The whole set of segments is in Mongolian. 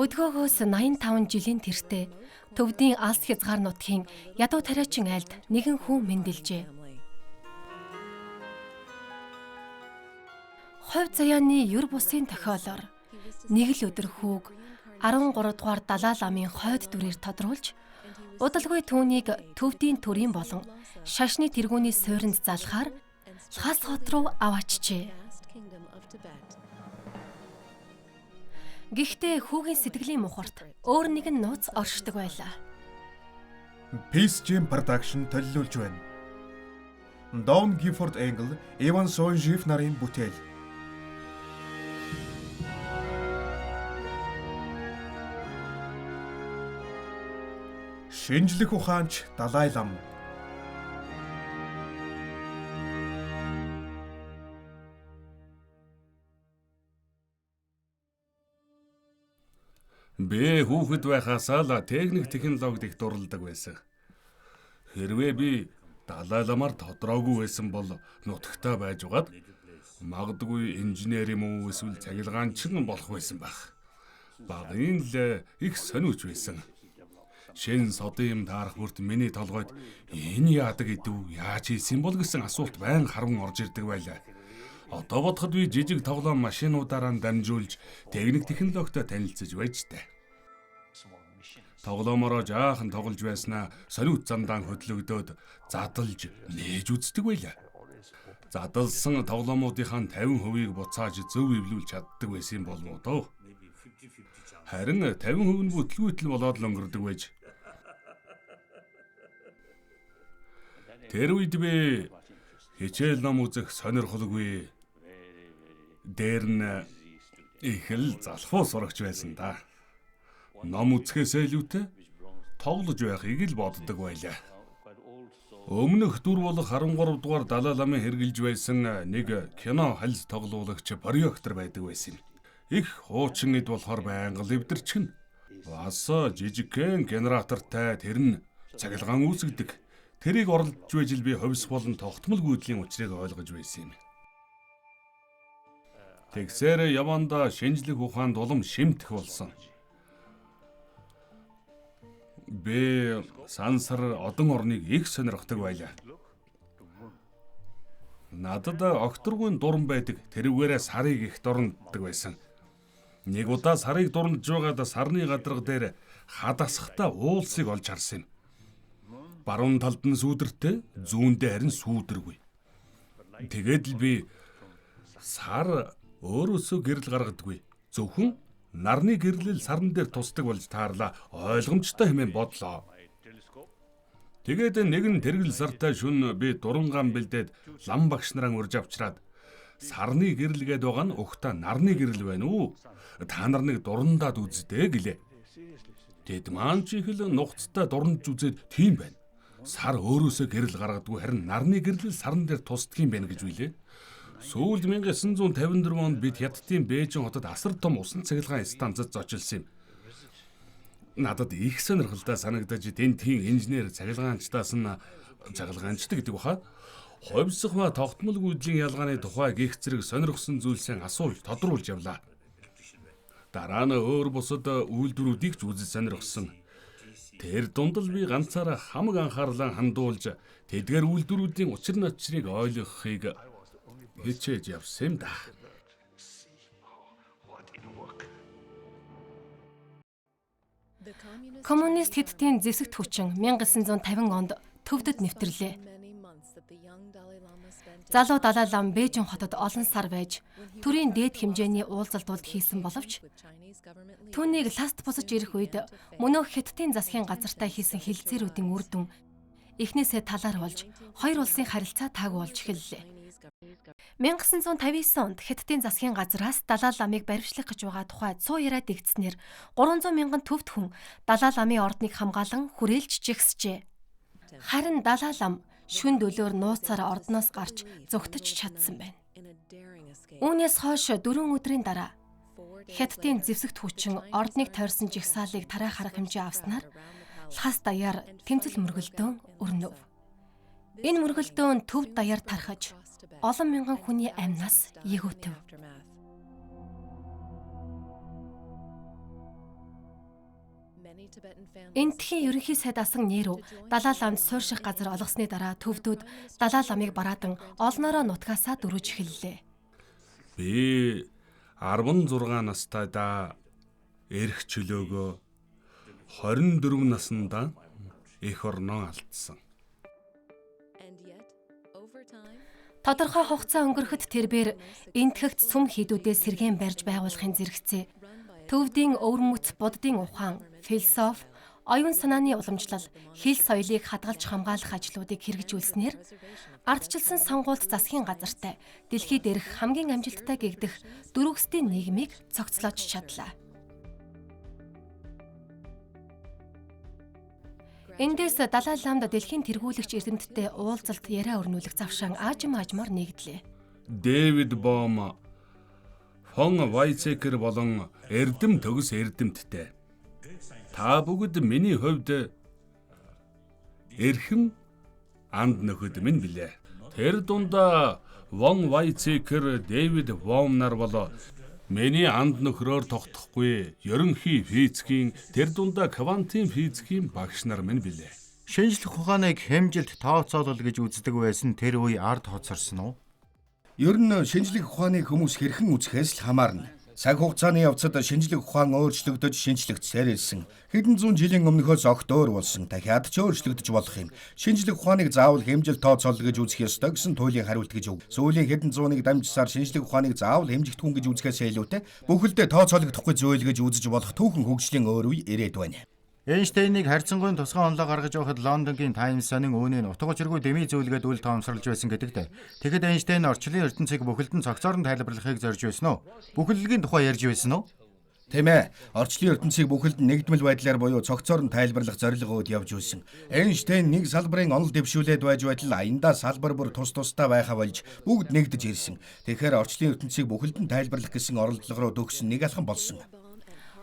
Өдгөөгөөс 85 жилийн тэртээ Төвдийн Алс хязгаар нутгийн ядуу тариачин айлд нэгэн хүн мэндэлжээ. Хувь заяаны юр бусын тохиолоор нэг л өдөр хүүг 13 дугаар Далай ламын хойд дүрээр тодруулж, удалгүй түүнийг Төвдийн төрийн болон шашны тэргүүний суурьнд залхаар Лхас хот руу аваачжээ. Гэхдээ хүүгийн сэтгэлийн мухарт өөр нэгэн нууц оршдог байлаа. Peace Jam Production төлөвлөж байна. Don Gifford Engel, Evan Sonjif нарын бүтээл. Шинжлэх ухаанч Далай лам. Би хүүхэд байхасаа л техник технологид их дурладаг байсан. Хэрвээ би Далай ламаар тодроогүй байсан бол нутагтаа байж угаад магадгүй инженер юм уу эсвэл цахилгаанчин болох байсан байх. Багын л их сониуч байсан. Шин содын юм таарах бүрт миний толгойд энэ яадаг идэв, яаж хийсэн бол гэсэн асуулт байн харван орж ирдэг байлаа. Одоо бодоход би жижиг тоглоом машинуудаараа дамжуулж техник технологитой танилцж байжтэй. Тоглоомороо жаахан тоглож байснаа сониуч зандаан хөдлөгдөөд задалж нээж үздэг байлаа. Задалсан тоглоомуудынхаа 50%-ийг буцааж зөв эвлүүлж чаддаг байсан болов уу доо. Харин 50% нь бүтлгүйтэл болоод л өнгөрдөг байж. Тэр үед би хичээл ном үзэх сонирхолгүй. Дээр нь их л залхуу сурагч байсан да. Ном үзэхээс илүүтэй тоглож байхыг л боддог байлаа. Өмнөх дүр болох 13 дугаар Далай ламын хэрглэж байсан нэг кино хальс тоглуулагч проектор байдаг байсан юм. Их хуучин эд болохоор байнга лэвдэрчгэн. Бас жижигхэн генератортай тэр нь цахилгаан үүсгдэг. Тэрийг оролдож байж л би ховс болон тогтмол гүйдлийн учрыг ойлгож байсан юм. Тэгсээр яванда шинжлэх ухаанд улам шимтэх болсон. Би сансар одон орныг их сонирхдаг байлаа. Надад окторгүйн дуран байдаг, тэрүүгээрээ сарыг их дуранддаг байсан. Нэг удаа сарыг дурандж байгаад сарны гадарга дээр хадасхтаа уулсыг олж харсан юм. Баруун талд нь сүүдэртэй, зүүндээ харин сүүдэргүй. Тэгээд л би сар өөрөөсөө гэрэл гаргадаггүй. Зөвхөн нарны гэрлэл сарн дээр тусдаг болж таарлаа. Ойлгомжтой хэмээн бодлоо. Тэгээд нэгэн тэргэл сартай шөнө би дурангаан бэлдээд лам багш нараа урьж авчраад сарны гэрэл гээд байгаа нь угтаа нарны гэрэл байна уу? Та нар нэг дурандаад үзтээ гэлээ. Тэд маань ч их л нухацтай дурандж үзээд тийм байна. Сар өөрөөсөө гэрэл гаргадаггүй, харин нарны гэрлэл сарн дээр тусдаг юм байна гэж билээ. Сүүлд 1954 онд бид Хятадын Бээжин хотод асар том усан цахилгаан станцад зочилсон юм. Надад их сонирхолтой санагдаж тентхийн инженер цахилгаанчдаас нь цахилгаанчдаг гэдэг баха. Ховсох ба тогтмол гүйдлийн ялгааны тухай гих зэрэг сонирхсан зүйлсээ асууж тодруулж явлаа. Дараа нь өөр бусад үйлдвэрүүдийг ч үзэж сонирхсан. Тэр дунд л би ганцаараа хамаг анхаарлаа хандуулж тэдгээр үйлдвэрүүдийн учир начрыг ойлгохыг хичээж явсан юм да. Коммунист Хятадын зэвсэгт хүчин 1950 онд Төвдөд нэвтрлээ. Залуу Далай лам Бээжин хотод олон сар байж төрийн дээд хэмжээний уулзалтууд хийсэн боловч түүнийг ласт босож ирэх үед мөнөө Хятадын засгийн газартай хийсэн хэлэлцээрүүдийн үр дүн эхнээсээ талаар болж хоёр улсын харилцаа таагүй болж эхэллээ. 1959 онд Хятадын засгийн газраас Далай ламыг баривчлах гэж байгаа тухай цуу яриа дэгдснээр 300 мянган төвд хүн Далай ламын ордныг хамгаалan хүрээлж жигсжээ. Харин Далай лам шүн дөлөөр нууцаар ордноос гарч зүгтэж чадсан байна. Үүнээс хойш 4 өдрийн дараа Хятадын зэвсэгт хүчин ордныг тойрсон жигсаалыг тараах арга хэмжээ авснаар Лхас даяар тэмцэл мөргөлдөөн өрнөв. Энэ мөргөлдөөн Төв даяар тархаж олон мянган хүний амьнаас егөөтөв. Энтхийн ерөнхий сайд асан нэрв Далай ламд суурших газар олгосны дараа төвдүүд Далай ламыг бараадан олноороо нутгаасаа дөрвөж эхэллээ. Би 16 настайдаа эрх чөлөөгөө 24 наснда эх орноо алдсан. Тодорхой хугацаа өнгөрөхөд тэрбээр энтхэгт сүм хийдүүдээ сэргээн барьж байгуулахын зэрэгцээ. Төвдийн өвөрмөц буддын ухаан, философи, оюун санааны уламжлал, хэл соёлыг хадгалж хамгаалах ажлуудыг хэрэгжүүлснээр ардчилсан сонгуульд засгийн газартай дэлхийд дээрх хамгийн амжилттай гэгдэх дөрвөстэй нийгмийг цогцлоож чадлаа. Эндээс Далай ламд дэлхийн тэргүүлэгч эрдэмтдтэй уулзалт яриа өрнүүлэх завшаан аажмаар нэгдлээ. Дэвид Бом, Фон Вайцекер болон эрдэм төгс эрдэмтдээ. Та бүгд миний хувьд эрхэм анд нөхөд минь билээ. Тэр дундаа Вон Вайцекер, Дэвид Бом нар болоо миний анд нөхрөөр тогтохгүй ерөнхий физикийн тэр дундаа квантын физикийн багш нар минь билээ. Шинжлэх ухааныг хэмжилт тооцоолол гэж үздэг байсан тэр үе ард хоцорсон уу? Ер нь шинжлэх ухааныг хүмүүс хэрхэн үзэхээс л хамаарна. Цаг хугацааны явцад шинжлэх ухаан өөрчлөгдөж шинжлэгдсээр ирсэн. Хэдэн зуун жилийн өмнөхөөс огт өөр болсон. Дахиад ч өөрчлөгдөж болох юм. Шинжлэх ухааныг заавал хэмжил тооцоолол гэж үзэх ёстой гэсэн туйлын хариулт гэж өг. Сүүлийн хэдэн зууныг дамжсаар шинжлэх ухааныг заавал хэмжигдэхүүн гэж үзэхээс илүүтэй бүхэлдээ тооцоологдохгүй зүйл гэж үзэж болох түүхэн хөгжлийн өөр үе ирээд байна. Эйнштейнийг харьцангуй тусгай онолоо гаргаж явахад Лондонгийн Times сонин үүнийг утга учиргүй дэмий зүйлгээд үл тоомсорлж байсан гэдэгтэй. Тэгэхэд Эйнштейн орчлын ертөнцийг бүхэлд нь цогцоор нь тайлбарлахыг зорж байсан уу? Бүхэлдлийн тухай ярьж байсан уу? Тийм ээ. Орчлын ертөнцийг бүхэлд нь нэгдмэл байдлаар буюу цогцоор нь тайлбарлах зорилгоод явж байсан. Эйнштейн нэг салбарын онол дэвшүүлээд байж байтал аяндаа салбар бүр тус тусдаа байха болж бүгд нэгдэж ирсэн. Тэгэхээр орчлын ертөнцийг бүхэлд нь тайлбарлах гэсэн оролдлого руу төгсөн нэг алхам болсон.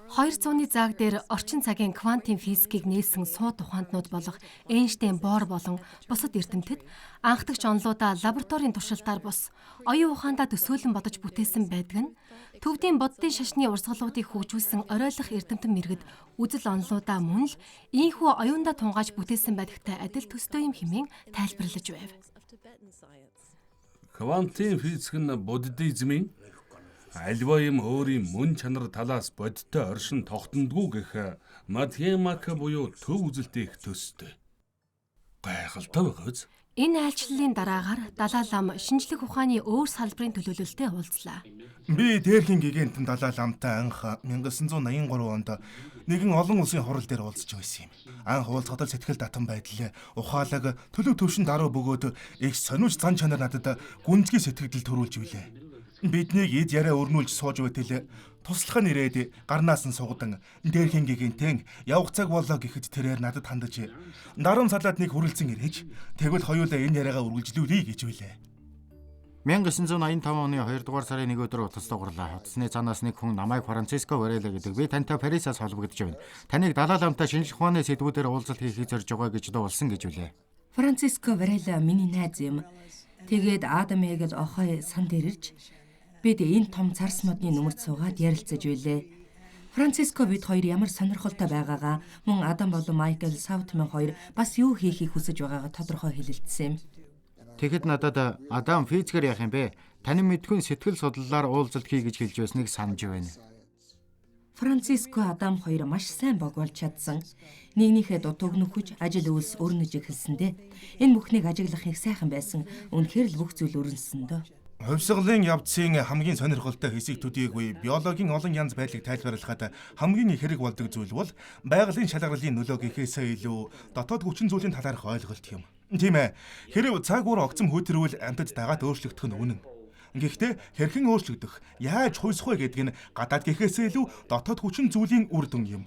200-ны зааг дээр орчин цагийн квантын физикийг нээсэн сууд ухаантнууд болох Эйнштейн, Бор болон бусад эрдэмтэд анхдагч онолуудаа лабораторийн туршилтаар бус оюун ухаандаа төсөөлөн бодож бүтээсэн байдаг нь төвдийн боддын шашны урсгалуудыг хөгжүүлсэн оройлох эрдэмтэн мэргэд үзэл онолуудаа мөн л ийхүү оюундаа тунгааж бүтээсэн байдагтай адил төстэй юм хэмээн тайлбарлаж байв. Квантын физик нь буддизмын альва юм өөрийн мөн чанар талаас бодиттой оршин тогтнодгүй гэх математик буюу төв үзэлтэй их төстэй. Гайхалтай байгааз. Энэ айлчлалын дараагаар Далай лам шинжлэх ухааны өөр салбарын төлөөлөлтөд уулзлаа. Би Дээрхийн гигантын Далай ламтай анх 1983 онд нэгэн олон улсын хурал дээр уулзч байсан юм. Анх уулзахад л сэтгэл татан байдал, ухаалаг, төлөв төвшин даруй бөгөөд их сониуч зан чанар надад гүнзгий сэтгэл төрүүлж билээ. Биднийг эд яриа өрнүүлж сууж байтал туслах нь ирээд гарнаас нь сугадан Дээрхийн гигантэн явах цаг болоо гэхэд тэрээр надад хандаж наран салаад нэг хүрэлцэн ирээж тэгвэл хоёулаа энэ яриагаа үргэлжлүүлье гэж билээ. 1985 оны 2 дугаар сарын 1 өдөр утас дугарлаа. Утасны цаанаас нэг хүн намайг Франциско Варела гэдэг. Би тантай Парисаас холбогдож байна. Таныг Далай ламтай шинжлэх ухааны сэдвүүдээр уулзалт хийхийг зорж байгаа гэж дуулсан гэж билээ. Франциско Варела миний найз юм. Тэгээд Адам Эгэл охой санд ирж бид энэ том царс модны нүмерт суугаад ярилцаж байлээ. Франциско бид хоёр ямар сонирхолтой байгаагаа мөн Адам болон Майкл Саутман хоёр бас юу хийхийг хүсэж байгаагаа тодорхой хэлэлцсэн юм. Тэгэхэд надад Адам физикээр яах юм бэ? Таны мэдхүйн сэтгэл судлалаар уулзалт хий гэж хэлж байсныг санаж байна. Франциско Адам хоёр маш сайн богволж чадсан. Нэгнийхээ дутууг нөхөж ажил үйлс өрнөж эхэлсэндээ энэ бүхнийг ажиглахыг сайхан байсан. Үнэхээр л бүх зүйл өрнөсөн дөө. Хувьсгалын явцын хамгийн сонирхолтой хэсэг төдийгүй биологийн олон янз байдлыг тайлбарлахад хамгийн их хэрэг болдог зүйл бол байгалийн шалгаруулын нөлөө гэхээсээ илүү дотоод хүчин зүйлийн талаарх ойлголт юм. Тийм ээ. Хэрэв цаг уur огцом хөтөрвөл амьтад дагаад өөрчлөгдөх нь үнэн. Гэхдээ хэрхэн өөрчлөгдөх, яаж хуйсах вэ гэдэг нь гадаад гэхээсээ илүү дотоод хүчин зүйлийн үр дүн юм.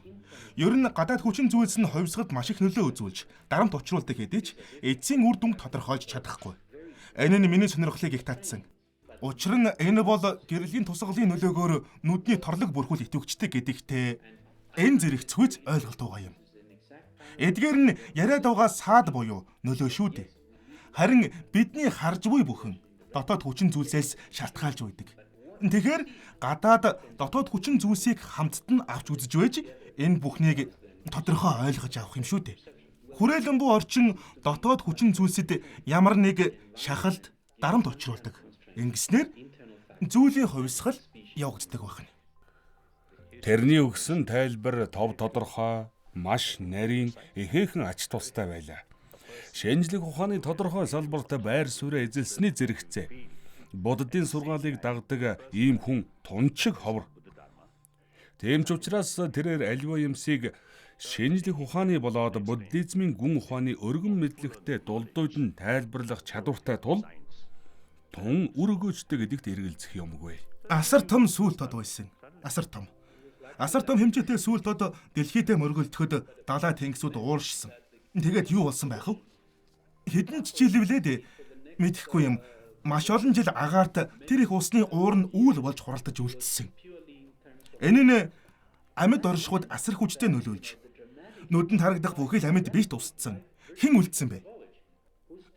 Ер нь гадаад хүчин зүйлс нь хувьсгалд маш их нөлөө үзүүлж, дарамт учруулдаг хэдий ч эцсийн үр дүнг тодорхойлж чадахгүй. Энэ нь миний сонирхлыг их татсан. Учир нь энэ бол гэрлийн тусгалын нөлөөгөөр нүдний торлог бүрхүүл итвэгчтэй гэдэгтээ энэ зэрэг цөц ойлголт байгаа юм. Эдгээр нь яриад байгаа саад буюу нөлөө шүү дээ. Харин бидний харж буй бүхэн дотоод хүчин зүйлсээс шалтгаалж байдаг. Тэгэхээр гадаад дотоод хүчин зүйлсийг хамтд нь авч үзэж байж энэ бүхнийг тодорхой ойлгож авах юм шүү дээ. Хүрээлэн буу орчин дотоод хүчин зүйлсэд ямар нэг шахалт дарамт учруулдаг. Ингэснээр зүйлийн хувьсгал явагддаг байна. Тэрний өгсөн тайлбар тов тодорхой, маш нарийн, ихээхэн ач тустай байлаа. Шинжлэх ухааны тодорхой салбарт байр суурь эзэлсний зэрэгцээ. Буддын сургаалыг дагдаг ийм хүн тунчиг ховор. Тийм ч учраас тэрээр аливаа юмсыг шинжлэх ухааны болоод буддизмын гүн ухааны өргөн мэдлэгтэй дулдууд нь тайлбарлах чадвартай тул тун үр өгөөжтэй гэдэгт эргэлзэх юмгүй. Асар том сүүл тод байсан. Асар том хэмжээтэй сүүл тод дэлхийдээ мөргөлдөхөд далай тэнгисүүд ууршсан. Тэгээд юу болсон байх вэ? Хэдэн ч жил влээд мэдэхгүй юм. Маш олон жил агаарт тэр их усны уур нь үүл болж хуралдаж үлдсэн. Энэ нь амьд оршихуд асар хүчтэй нөлөөлж нүдэнд харагдах бүхэл амьд бит устсан. Хэн үлдсэн бэ?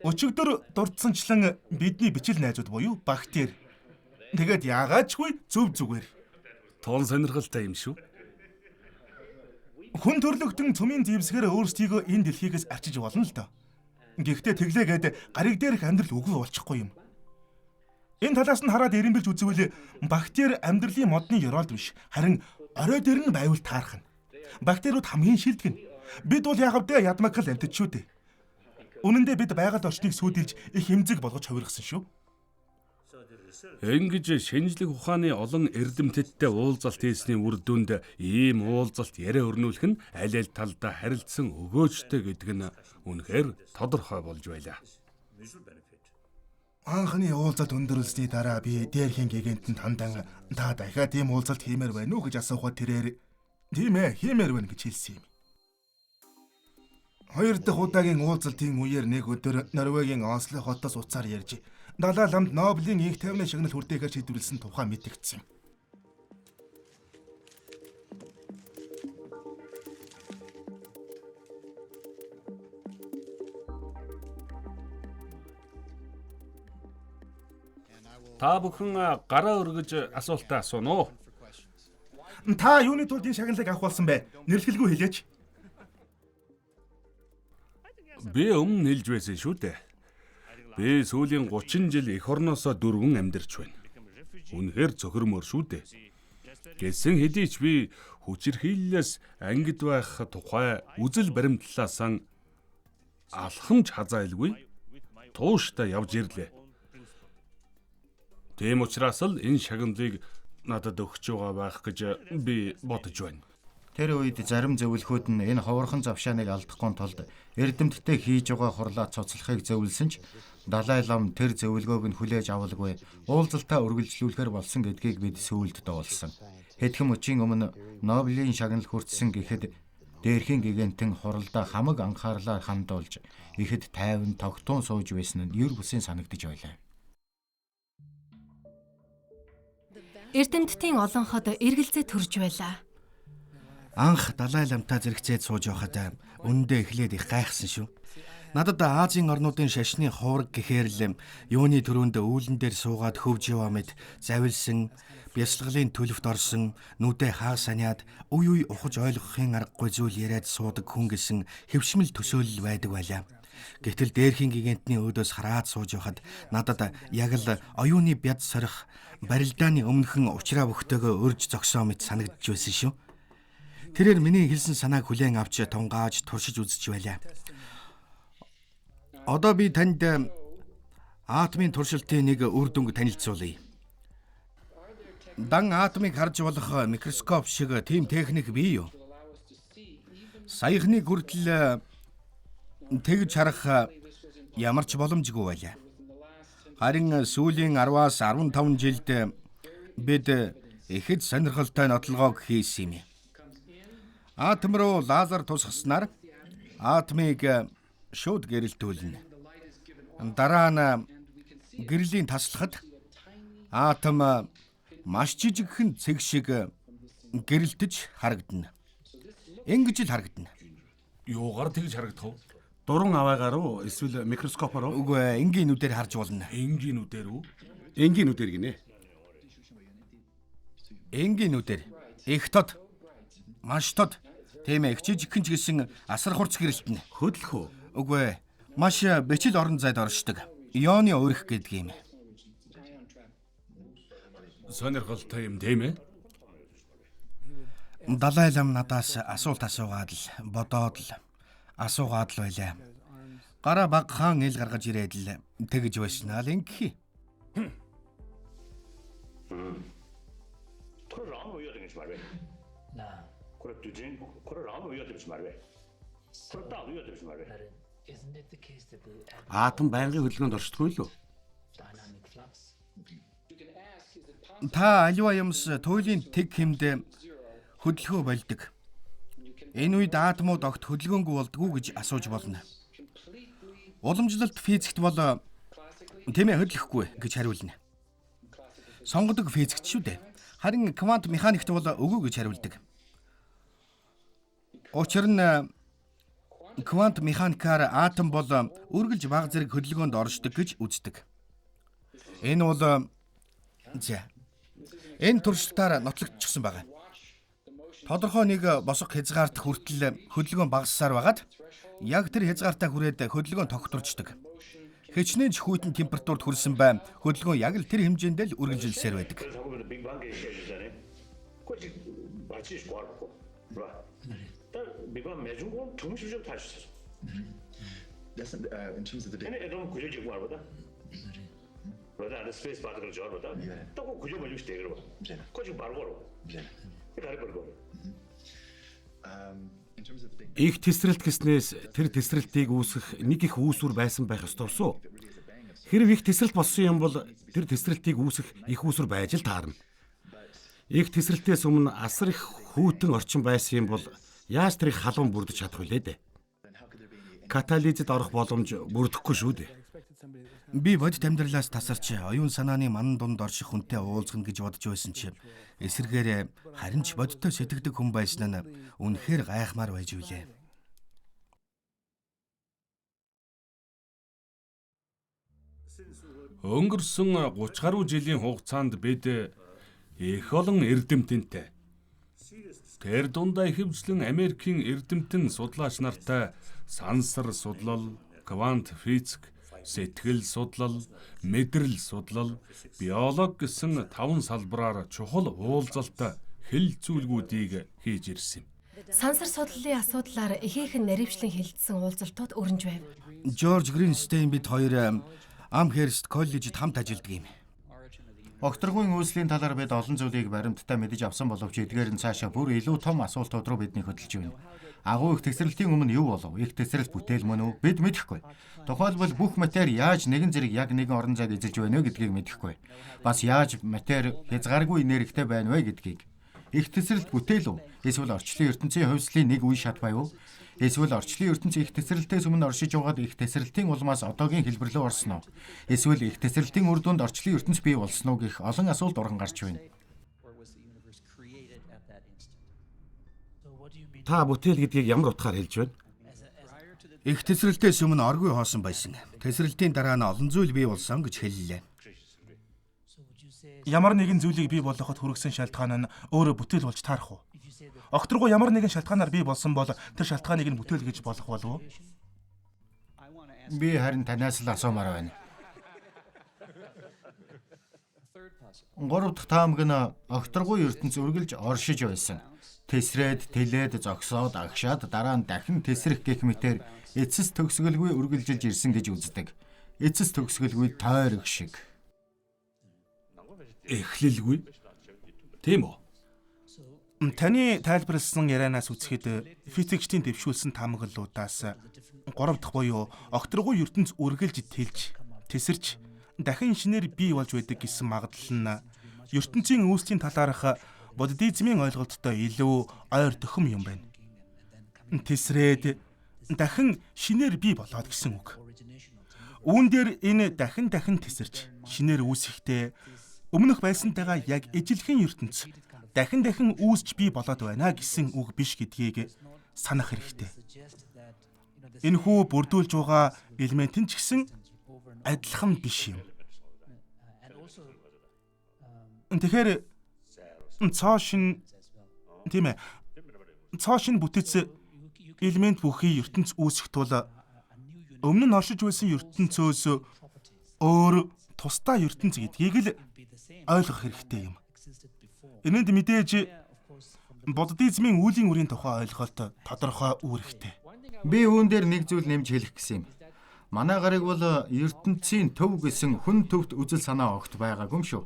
Өчигдөр дурдсанчлан бидний бичил найзууд буюу бактери. Тэгээд яагаачгүй зөв зүгээр. Тун сонирхолтой юм шүү. Хүн төрлөختөн цөмийн зэвсгээр өөрсдийгөө энэ дэлхийгээс арчиж болно л доо. Гэхдээ тэглээгээд гариг дээрх амьдрал үгүй болчихгүй юм. Энэ талаас нь хараад эренбэлж үзвэл бактери амьдралын модны ёроолд биш, харин орой дээр нь байвал таарах нь. Бактериуд хамгийн шилдэг нь. Бид бол ягавдаа ядмагхал амьтад шүү дээ. Үнэн дээр бид байгаль орчныг сүйдэлж их эмзэг болгож хувиргасан шүү. Ингэж шинжлэх ухааны олон эрдэмтдтэй уулзалт хийсний үр дүнд ийм уулзалт яриа өрнүүлэх нь аль аль талдаа харилцсан өгөөжтэй гэдэг нь үнэхээр тодорхой болж байлаа. Анхны уулзалт өндөрлсөний дараа би дээрхийн гигантэнд хандан та дахиад ийм уулзалт хиймээр байна уу гэж асуухад тэрээр тийм ээ хиймээр байна гэж хэлсэн юм. Хоёр дахь удаагийн уулзалтын үеэр нэг өдөр Норвегийн Осло хотоос уцаар ярьж Далай ламд Нобелийн инх тайвны шагнал хүрдээхээр шийдвэрлсэн тухай мэдэгдсэн. Та бүхэн гараа өргөж асуултаа асууно уу? Та юуны тулд энэ шагналыг авах болсон бэ? Нэрлэлгүй хэлээч. Би өмнө хэлж байсан шүү дээ. Би сүүлийн 30 жил эх орноосоо дөрвөн амьдарч байна. Үнэхээр цөхөрмөр шүү дээ. Гэсэн хэдий ч би хүчирхийллээс ангид байх тухай үзэл баримтлалаас алхамж хазаалгүй тууштай явж ирлээ. Тийм учраас л энэ шагналыг надад өгч байгаа байх гэж би бодож байна. Тэр үед зарим зөвлөхүүд нь энэ ховорхон завшааныг алдахгүй тулд эрдэмтдтэй хийж байгаа хурлаа цоцлохыг зөвлөсөн ч Далай лам тэр зөвлөгөөг нь хүлээж авалгүй уулзалтаа үргэлжлүүлэхээр болсон гэдгийг бид сүүлд дуулсан. Хэдхэн мөчийн өмнө Нобелийн шагнал хүртсэн гэхэд дээрхийн гигантын хуралдаа хамаг анхаарлаа хандуулж ихэд тайван тогтун сууж байсан нь юр бүсийн санагдаж байлаа. Эрдэмтдийн олонход эргэлзээ төрж байлаа. Анх Далай ламтаа зэрэгцээд сууж байхад үндэ эхлээд их гайхсан шүү. Надад Азийн орнуудын шашны хуураг гэхээр л юуны төрөнд үүлэн дээр суугаад хөвж яваа мэт завилсан, бясалгалын төлөвт орсон, нүдэ хаа санаад үе үе ухаж ойлгохын аргагүй зүйл яриад суудаг хүн гэсэн хэвшмэл төсөөлөл байдаг байлаа. Гэтэл дээрхийн гигантны өөдөөс хараад сууж байхад надад яг л оюуны бяд сорих барилдааны өмнөхөн учраа бөхтөөгөө өрж зогсоо мэт санагдж байсан шүү. Тэрээр миний хэлсэн санааг хүлээн авч тунгааж туршиж үзэж байлаа. Одоо би танд атомын туршилтын нэг үр дүнг танилцуулъя. Дан атомыг харж болох микроскоп шиг тийм техник бий юу? Саяхны хүртэл тэгж харах ямар ч боломжгүй байлаа. Харин сүүлийн 10-аас 15 жилд бид ихэд сонирхолтой нотлогоог хийсэн юм. Атом руу лазер тусгаснаар атомыг шууд гэрэлтүүлнэ. Дараа нь гэрлийн таслахад атом маш жижигхэн цэг шиг гэрэлтэж харагдана. Ингэж л харагдана. Юугаар тэгж харагдах вэ? Дуран аваагаар уу эсвэл микроскопоор уу? Үгүй энгийн нүдээр харж болно. Энгийнүүдээр үү? Энгийнүүдээр гинэ. Энгийн нүдээр их тод, маш тод, Тийм ээ, хичээж ихэн ч гэсэн асар хурц гэрэлтнэ. Хөдлөх үү? Үгүй ээ. Маш бичил орон зайд оршдог. Ионы өрх гэдэг юм. Сонирхолтой юм тийм ээ. Далай лам надаас асуулт асуугаад л бодоод л асуугаад л байлаа. Гараа баг хаан ил гаргаж ирээд л тэгж байснаа л ингэхий. Атом байнгын хөдөлгөөнд оршдгүй л үү? Та аливаа юмс туйлын тэг хэмдэ хөдөлгөө болдог. Энэ үед атомууд огт хөдөлгөөнгүй болдгоо гэж асууж болно. Уламжлалт физикт бол тийм ээ хөдлөхгүй гэж хариулна. Сонгодог физикт шүү дээ. Харин квант механикт бол үгүй гэж хариулдаг. Учир нь квант механикаар атом бол үргэлж бага зэрэг хөдөлгөөнд оршдог гэж үздэг. Энэ бол энэ туршилтаар нотлогдчихсон байна. Тодорхой нэг босго хязгаарт хүртэл хөдөлгөөн багассаар байгаад яг тэр хязгаартаа хүрээд хөдөлгөөн тогтворчдөг. Хичнээн хүйтэн температурт хүрсэн бай хөдөлгөөн яг л тэр хэмжээнд л үргэлжилсээр байдаг. Их тесрэлт гэснээс тэр тесрэлтийг үүсгэх нэг их үүсвэр байсан байх ёстой шүү. Хэрв их тесрэлт болсон юм бол тэр тесрэлтийг үүсгэх их үүсвэр байж л таарна. Их тесрэлтээс өмнө асар их хүйтэн орчин байсан юм бол яаж тэр их халуун бүрдэж чадах вэ дээ? Катализд орох боломж бүрдэхгүй шүү дээ. Би бодит амьдралаас тасарч оюун санааны манан дунд орших хүнтэй уулзах гэж бодож байсан чи эсэргээр харин ч бодиттой сэтгэдэг хүн байсан нь үнэхээр гайхмаар байж үлээ. Өнгөрсөн 30 гаруй жилийн хугацаанд бид их олон эрдэмтэнтэй тэр дундаа ихэвчлэн Америкийн эрдэмтэн судлаач нартай сансар судлал, квант физик, сэтгэл судлал, мэдрэл судлал, биологи гэсэн 5 салбараар чухал уулзалт хэлэлцүүлгүүдийг хийж ирсэн юм. Сансар судлалын асуудлаар ихээхэн наривчлан хэлэлцсэн уулзалтууд өрнж байв. Жорж Гринстейн бид хоёр Амхерст коллежид хамт ажилладаг юм. Огторгүйн үйлслийн талаар бид олон зүйлийг баримттай мэдэж авсан боловч эдгээр нь цаашаа бүр илүү том асуултууд руу бидний хөдөлж байна. Агуу их тесрэлтийн өмнө юу болов? Их тесрэлт бүтээл мөн үү? Бид мэдэхгүй. Тухайлбал бүх матери яаж нэгэн зэрэг яг нэгэн орон зайд эзэлж байна вэ гэдгийг мэдэхгүй. Бас яаж матери хязгааргүй энергитэй байна вэ гэдгийг. Их тесрэлт бүтээл үү? Эсвэл орчлын ертөнцийн хувьслын нэг үе шат байв уу? Эсвэл орчлын ертөнцийн их тесрэлтээс өмнө оршиж байгаад их тесрэлтийн улмаас одоогийн хэлбэрлөө орсон уу? Эсвэл их тесрэлтийн үр дүнд орчлын ертөнц бий болсон уу гэх олон асуулт урган гарч байна. Та бүтээл гэдгийг ямар утгаар хэлж байна? Их тесрэлтээс өмнө оргүй хоосон байсан. Тесрэлтийн дараа нь олон зүйл бий болсон гэж хэллээ. Ямар нэгэн зүйлийг бий болгоход хүргэсэн шалтгаан нь өөрөө бүтээл болж таарах уу? Огторгоо ямар нэгэн шалтгаанаар бий болсон бол тэр шалтгааныг нь бүтээл гэж болох болов уу? Би харин танаас л асуумаар байна. Гурав дахь таамаг нь огторгүй ертөнц үргэлж оршиж байсан. Тесрээд, тэлээд, зогсоод, агшаад дараа нь дахин тесрэх гэх мэтээр эцэс төгсгөлгүй үргэлжилж ирсэн гэж үздэг. Эцэс төгсгөлгүй тойрог шиг. Эхлэлгүй. Тийм үү? Таны тайлбарласан ярианаас үзэхэд физикчдийн дэвшүүлсэн таамаглалуудаас 3 дахь буюу огторгүй ертөнц үргэлж тэлж, тесэрч, дахин шинээр бий болж байдаг гэсэн магадлал нь ертөнцийн үүслийн талаарх буддизмын ойлголттой илүү ойр төхөм юм байна. Тесрээд дахин шинээр бий болоод гэсэн үг. Үүн дээр энэ дахин тесэрч, шинээр үүсэхдээ өмнөх байсантайгаа яг ижилхэн ертөнц дахин үүсч бий болоод байна гэсэн үг биш гэдгийг санах хэрэгтэй. Энэхүү бүрдүүлж байгаа элемент нь ч гэсэн адилхан биш юм. Тэгэхээр цаашин тийм ээ. цоо шинэ бүтэц элемент бүхий ертөнц үүсэх тул өмнө нь оршиж байсан ертөнцөөс өөр тусдаа ертөнц гэдгийг л ойлгох хэрэгтэй юм. Энэнд мэдээж буддизмын үлийн үрийн тухай ойлголт тодорхой үүрэгтэй. Би үүн дээр нэг зүйл нэмж хэлэх гэсэн юм. Манай гарыг бол ертөнцийн төв гэсэн хүн төвт үзэл санаа огт байгаагүй юм шүү.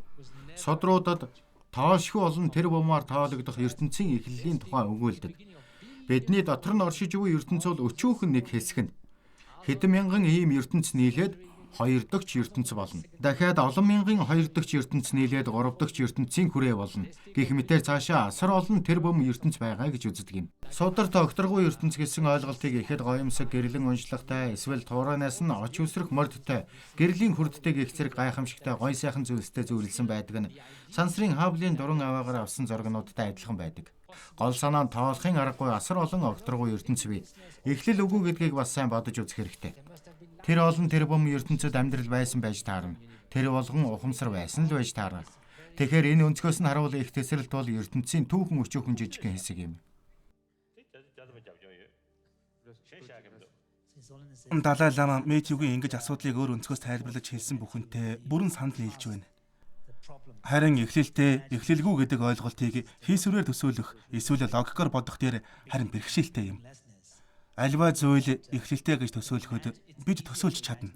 Содруудад тоошгүй олон тэр бумаар тоологдох ертөнцийн эхлэлийн тухай өгүүлдэг. Бидний дотор нь оршиж буй ертөнц бол өчүүхэн нэг хэсэг нь. Хэдэн мянган ийм ертөнц нийлээд хоёр дахь ертөнц болно. Дахиад олон мянган хоёр дахь ертөнц нийлээд гурав дахь ертөнцийн хүрээ болно. Гэх мэтээр цаашаа асар олон тэр бум ертөнц байгаа гэж үздэг юм. Сударт огторгүй ертөнц гэсэн ойлголтыг ихэд гоёмсог гэрлэн уншлагатай эсвэл тууранаас нь оч үсрэх мордтой гэрлийн хүрдтэй гих зэрэг гайхамшигтай гой сайхан зүйлстэй зөвлөсөн байдаг нь сансрын Хабблийн дуран аваагаар авсан зургнуудтай адилхан байдаг. Гол санаа нь тоолохын аргагүй асар олон огторгүй ертөнц бий. Эхлэл үгүй гэдгийг бас сайн бодож үзэх хэрэгтэй. Тэр олон тэр бум ертөнцид амьдрал байсан байж таарна. Тэр болгон ухамсар байсан л байж таарна. Тэгэхээр энэ өнцгөөс нь харуул их тесрэлт бол ертөнцийн түүхэн өчүүхэн жижигхэн хэсэг юм. Далай лама Мэтьюгийн ингэж асуудлыг өөр өнцгөөс тайлбарлаж хэлсэн бүхэнтэй бүрэн санал нийлж байна. Харин эхлэлтэй эхлэлгүй гэдэг ойлголтыг хийсвэрээр төсөөлөх эсвэл логикоор бодох дээр харин бэрхшээлтэй юм. Альва зүйл эхлэлтэй гэж төсөөлөхөд бид төсөөлж чадна.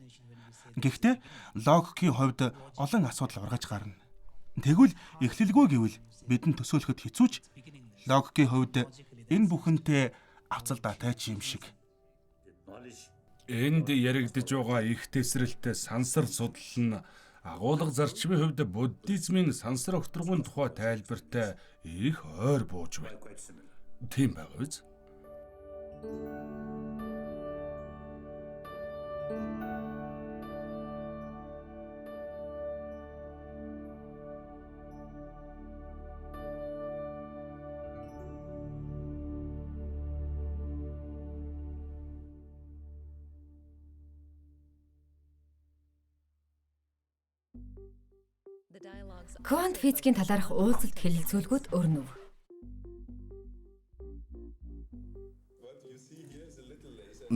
Гэхдээ логикийн хувьд олон асуудал ургаж гарна. Тэгвэл эхлэлгүй гэвэл бидэнд төсөөлөхөд хэцүүч логикийн хувьд энэ бүхэнтэй авцалдаатай юм шиг. Энд яригдж байгаа их тесрэлттэй сансар судлал нь агуулга зарчмын хувьд буддизмын сансар огторгын тухай тайлбартай их ойр бууж байна. Тийм байгаа биз? Квант физикийн талаарх уулзалт хэлэлцүүлгүүд өрнөв.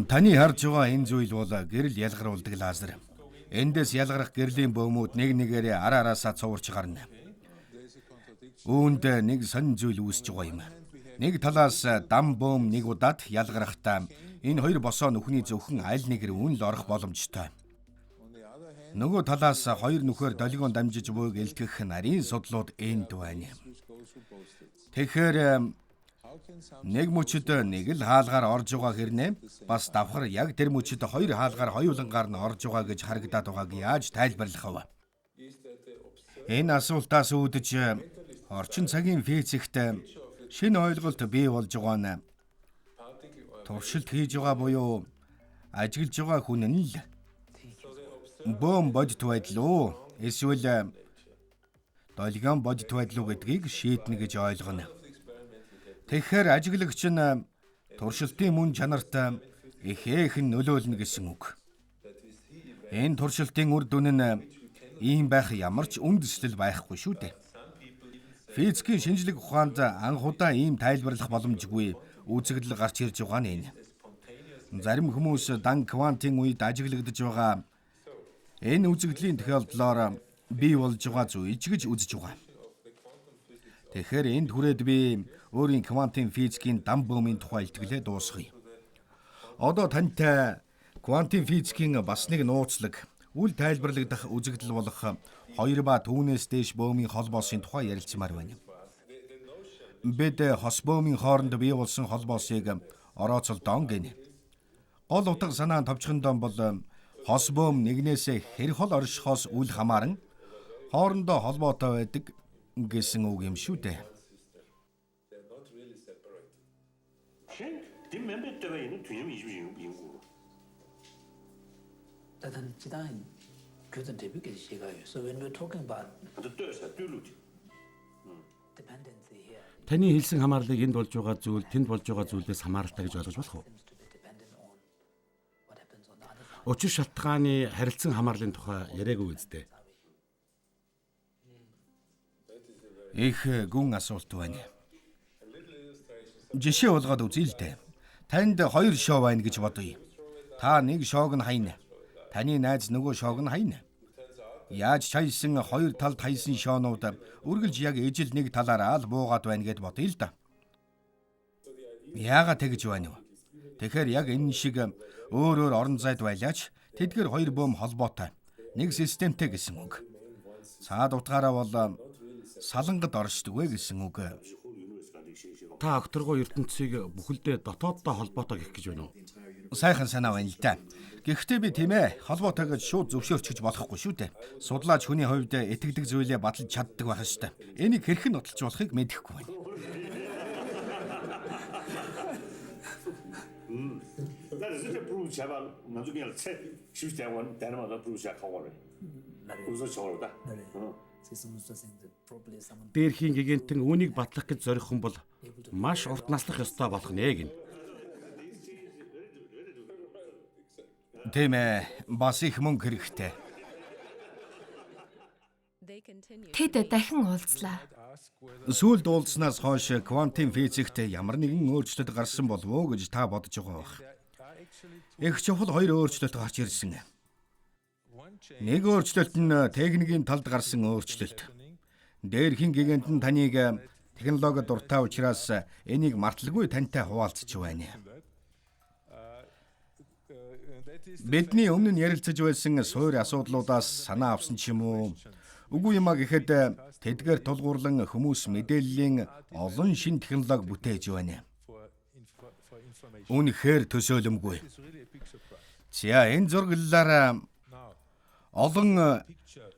Таны харж байгаа энэ зүйл бол гэрэл ялгаруулдаг лазер. Эндээс ялгарах гэрлийн бөөмүүд нэг нэгээрээ араасаа цуурч гарна. Үүнд нэг сонин зүйл үүсэж байгаа юм. Нэг талаас дам бөөм нэг удаад ялгарахдаа энэ хоёр босоо нүхний зөвхөн аль нэгэр үнэл орох боломжтой. Нөгөө талаас хоёр нүхээр долгион дамжиж буйг элтгэх нарийн судлууд энд байна. Тэгэхээр нэг мөчөд нэг л хаалгаар орж байгаа хэрнээ бас давхар яг тэр мөчөд хоёр хаалгаар хоёулангаар нь орж байгаа гэж харагдаад байгааг яаж тайлбарлах вэ? Энэ асуултаас үүдэж орчин цагийн физикт шинэ ойлголт бий болж байгаа нь туршилт хийж байгаа буюу ажиглаж байгаа хүн нь л бөөм бодит байдал уу эсвэл долгион бодит байдал уу гэдгийг шийднэ гэж ойлгоно. Тэгэхээр ажиглагч нь туршилтын мөн чанарт ихээхэн нөлөөлнө гэсэн үг. Энэ туршилтын үр дүн нь ийм байх ямар ч үндэслэл байхгүй шүү дээ. Физикийн шинжлэх ухаанд анхудаа ийм тайлбарлах боломжгүй үзэгдэл гарч ирж байгаа нь энэ. Зарим хүмүүс дан квантын үед ажиглагдж байгаа энэ үзэгдлийн тохиолдлоор бий болж байгаа зүйл гэж үзэж байгаа. Тэгэхээр энд хүрээд би өөрийн квантын физикийн дам бөөмийн тухай илтгэлээ дуусгая. Одоо тантай квантын физикийн бас нэг нууцлаг үл тайлбарлагдах үзэгдэл болох 2 ба түүнээс дээш бөөмийн холбоосын тухай ярилцмаар байна. Бид хос бөөмийн хооронд бий болсон холбоосыг орооцолдоон гэнэ. Гол утга санаа товчхондоо бол хос бөөм нэгнээсээ хэр хол оршихоос үл хамааран хоорондоо холбоотой байдаг гэсэн үг юм шүү дээ. Таны хэлсэн хамаарлыг энд болж байгаа зүйл тэнд болж байгаа зүйлээс хамааралтай гэж ойлгож болох уу? Учир шалтгааны харилцан хамаарлын тухай яриагүй үстэй. Их гүн асуулт байна. Жишээ болгоод үзье л дээ. Танд 2 шоу байна гэж бодъё. Та нэг шоуг нь хайна. Таны найз нөгөө шоуг нь хайна. Яаж чайсан 2 талд хайсан шоунууд үргэлж яг ижил нэг талаараа л буугаад байна гэд бодъё л да. Яагаад тэгж байна вэ? Тэгэхээр яг энэ шиг өөр орон зайд байлаач тэдгээр 2 бөөм холбоотой нэг системтэй гэсэн үг. Цаад утгаараа бол салангад оршдог вэ гэсэн үг. Та окторгоо ертөнцийг бүхэлдээ дотооддоо холбоотой гэх гэж байна уу? Сайхан санаа байна л да. Гэхдээ би тийм ээ холбоотой гэж шууд зөвшөөрч болохгүй шүү дээ. Судлаач хүний хувьд итгэдэг зүйлээ баталж чаддаг байх ёстой. Энийг хэрхэн нотолж болохыг мэдэхгүй байна. Дээрхийн гигантэн үүнийг батлах гэж зорих хүн бол маш урт наслах ёстой болох нэ гин. Тийм ээ, бас их мөнгө хэрэгтэй. Тэд дахин уулзлаа. Сүүлд уулзнаас хойш квантын физикт ямар нэгэн өөрчлөлт гарсан болов уу гэж та бодож байгаа бах. Их чухал 2 өөрчлөлт гарч ирсэн. Нэг өөрчлөлт нь техникийн талд гарсан өөрчлөлт. Дээрхийн гигант нь таныг технологи дуртай учраас энийг марталгүй тантай хуваалцж байна. Бидний өмнө нь ярилцаж байсан суур асуудлуудаас санаа авсан ч юм уу? Үгүй юмаа гэхэд тэдгээр тулгуурлан хүмүүс мэдээллийн олон шин технологи бүтээж байна. Үнэхээр төсөөлөмгүй. За энэ зураглалаар олон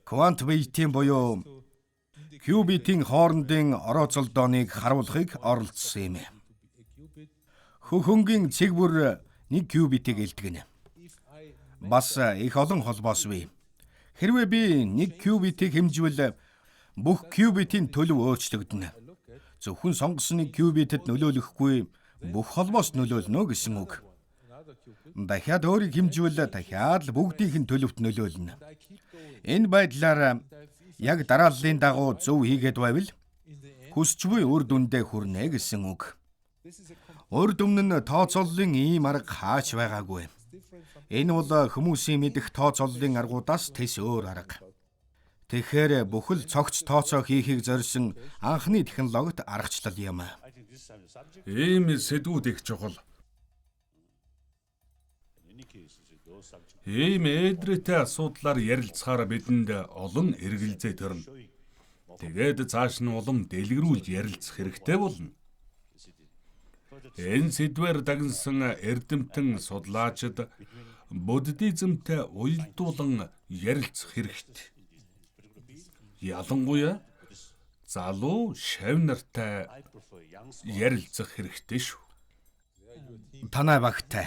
квант биетийн буюу кубитийн хоорондын орооцолдооныг харуулахыг оролцсон юм. Хөхөнгийн цэг бүр 1 кубитийг элдгэнэ. Бас их олон холбоос бий. Хэрвээ би 1 кубитийг хэмжвэл бүх кубитийн төлөв өөрчлөгдөнө. Зөвхөн сонгосон 1 кубитэд нөлөөлөхгүй бүх холбоос нөлөөлнө гэсэн үг. Дахиад өөрийг хэмжвэл дахиад л бүгдийнх нь төлөвт нөлөөлнө. Энэ байдлаар яг дарааллын дагуу зөв хийгээд байвал хүсч буй үр дүндээ хүрнэ гэсэн үг. Үр дүн нь тооцооллын ийм арга хаач байгаагүй. Энэ бол хүмүүсийн мэдих тооцооллын аргуудаас тэс өөр арга. Тэгэхээр бүхэл цогц тооцоо хийхийг зорьсон анхны технологид аргачлал юм. Ийм сэдвүүд их чухал. Ийм эдрэтэ асуудлаар ярилцахаар бидэнд олон эргэлзээ төрнө. Тэгээд цааш нь улам дэлгэрүүлж ярилцах хэрэгтэй болно. Энэ сэдвээр дагнсан эрдэмтэн судлаачид буддизмтэй уялдуулан ярилцах хэрэгтэй. Ялангуяа залуу шав нартай ярилцах хэрэгтэй шүү. Танай багтай.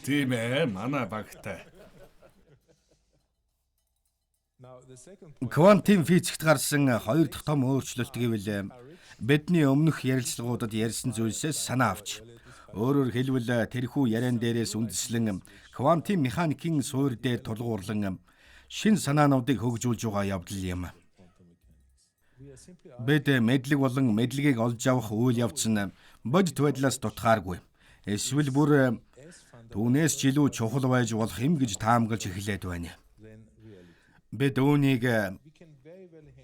Тийм ээ, манай багтай. Квантын физикт гарсан 2 дахь том өөрчлөлт гэвэл бидний өмнөх ярилцлагуудад ярьсан зүйлсээс санаа авч өөрөөр хэлбэл тэрхүү яриан дээрээс үндэслэн квантын механикийн суурь дээр тулгуурлан шин санаануудыг хөгжүүлж байгаа явдал юм. Бид мэдлэг болон мэдлэгийг олж авах үйл явц нь бодит байдлаас дутхааргүй. Эсвэл бүр түүнээс ч илүү чухал байж болох юм гэж таамаглаж эхлээд байна. Бид үүнийг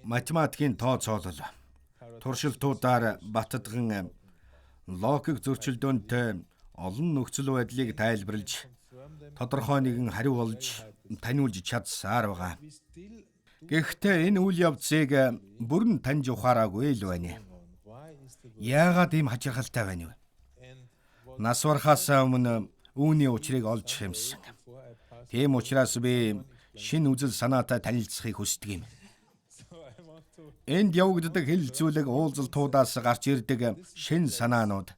математикийн тооцоолол, туршилтуудаар баттган логик зөрчилдөөнтэй олон нөхцөл байдлыг тайлбарлаж тодорхой нэгэн хариу олж таниулж чадсаар байгаа. Гэхдээ энэ үйл явцыг бүрэн таньж ухаараагүй л байна. Яагаад ийм хачирхалтай байна вэ? Нас барахаас өмнө үүний учрыг олж хэмсэн. Тийм учраас би шинэ үзэл санаатай танилцахыг хүсдэг юм. Энд явагддаг хэлэлцүүлэг уулзалтуудаас гарч ирдэг шинэ санаанууд,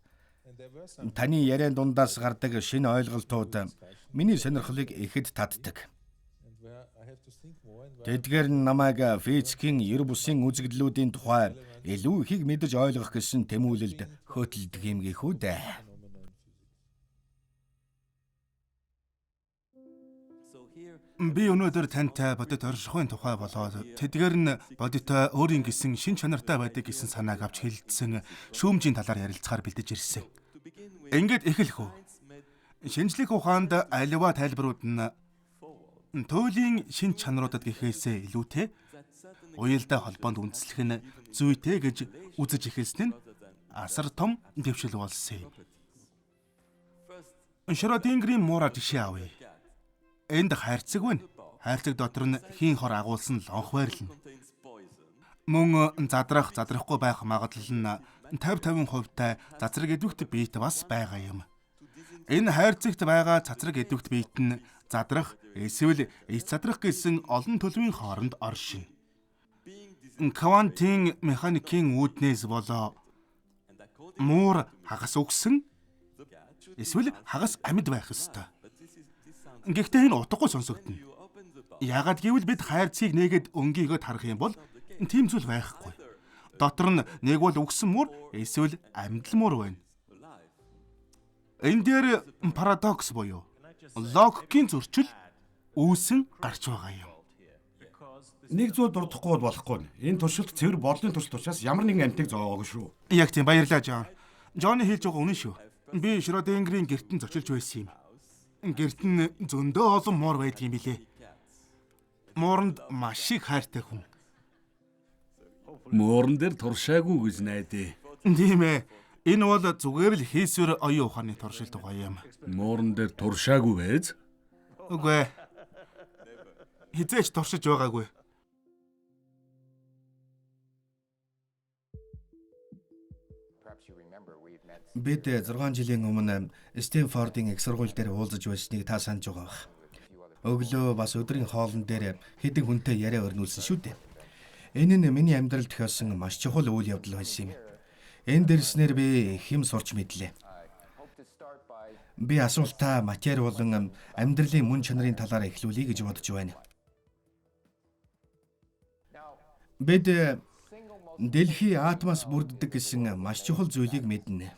таны яриан дундаас гардаг шинэ ойлголтууд миний сонирхлыг ихэд татдаг. Тэдгээр нь намайг физикийн ер бусын үзэгдлүүдийн тухай илүү ихийг мэдэж ойлгох гэсэн тэмүүлэлд хөтэлдэг юм гээхүү дээ. Би өнөөдөр тантай бодит оршихуйн тухай болоод тэдгээр нь бодиттой өөрийн гэсэн шин чанартай байдаг гэсэн санааг авч хэлэлцсэн шүүмжийн талаар ярилцахаар бэлдэж ирсэн. Ингээд эхлэх үү. Шинжлэх ухаанд аливаа тайлбарууд нь туйлын шин чанаруудад гэхээсээ илүүтэй уялдаа холбоонд үндэслэх нь зүйтэй гэж үзэж эхэлсэн нь асар том дэвшил болсон юм. Шрёдингерийн муура жишээ авъя. Энд хайрцаг байна. Хайрцаг дотор нь хийн хор агуулсан лонх байрлна. Мөн задрахгүй байх магадлал нь 50% цацраг идэвхт биет бас байгаа юм. Энэ хайрцагт байгаа цацраг идэвхт биет нь задрах эсвэл эс задрах гэсэн олон төлөвийн хооронд оршино. Квантын механикийн үүднээс болоо муур хагас өгсөн эсвэл хагас амьд байх ёстой. Гэхдээ энэ утгагүй сонсогдно. Яагаад гэвэл бид хайрцгийг нээгээд өнгийгөө харах юм бол тийм зүйл байхгүй. Дотор нь нэг бол өгсөн муур эсвэл амьд муур байна. Энэ дээр парадокс буюу логикийн зөрчил үүсэн гарч байгаа юм. Нэг зүйл дурдахгүй бол болохгүй. Энэ туршилт цэвэр бодлын туршилт учраас ямар нэгэн амтыг зоогоогүй шүү. Яг тийм, баярлалаа Жон. Джонни хэлж байгаа үнэн шүү. Би Шрёдингерийн гертэн зочилж байсан юм. Гэрт нь зөндөө олон муур байдаг юм билээ. Мууранд маш их хайртай хүн. Мууран дээр туршаагүй гэж найдаа. Тийм ээ. Энэ бол зүгээр л хийсвэр оюун ухааны туршилт гоё юм. Мууран дээр туршаагүй байж? Үгүй ээ. Хизээч туршиж байгаагүй. Бид 6 жилийн өмнө Стэнфордын их сургууль дээр уулзаж байсныг та санаж байгаа бах. Өглөө бас өдрийн хоолн дээр хэдэн хүнтэй яриа өрнүүлсэн шүү дээ. Энэ нь миний амьдралд тохиолсон маш чухал үйл явдал байсан юм. Энэ дэрснэр би хэм сурч мэдлээ. Би асуултаа матери болон амьдралын мөн чанарын талаар эхлүүлэе гэж бодож байна. Бид дэлхий атомоос бүрддэг гэсэн маш чухал зүйлийг мэднэ.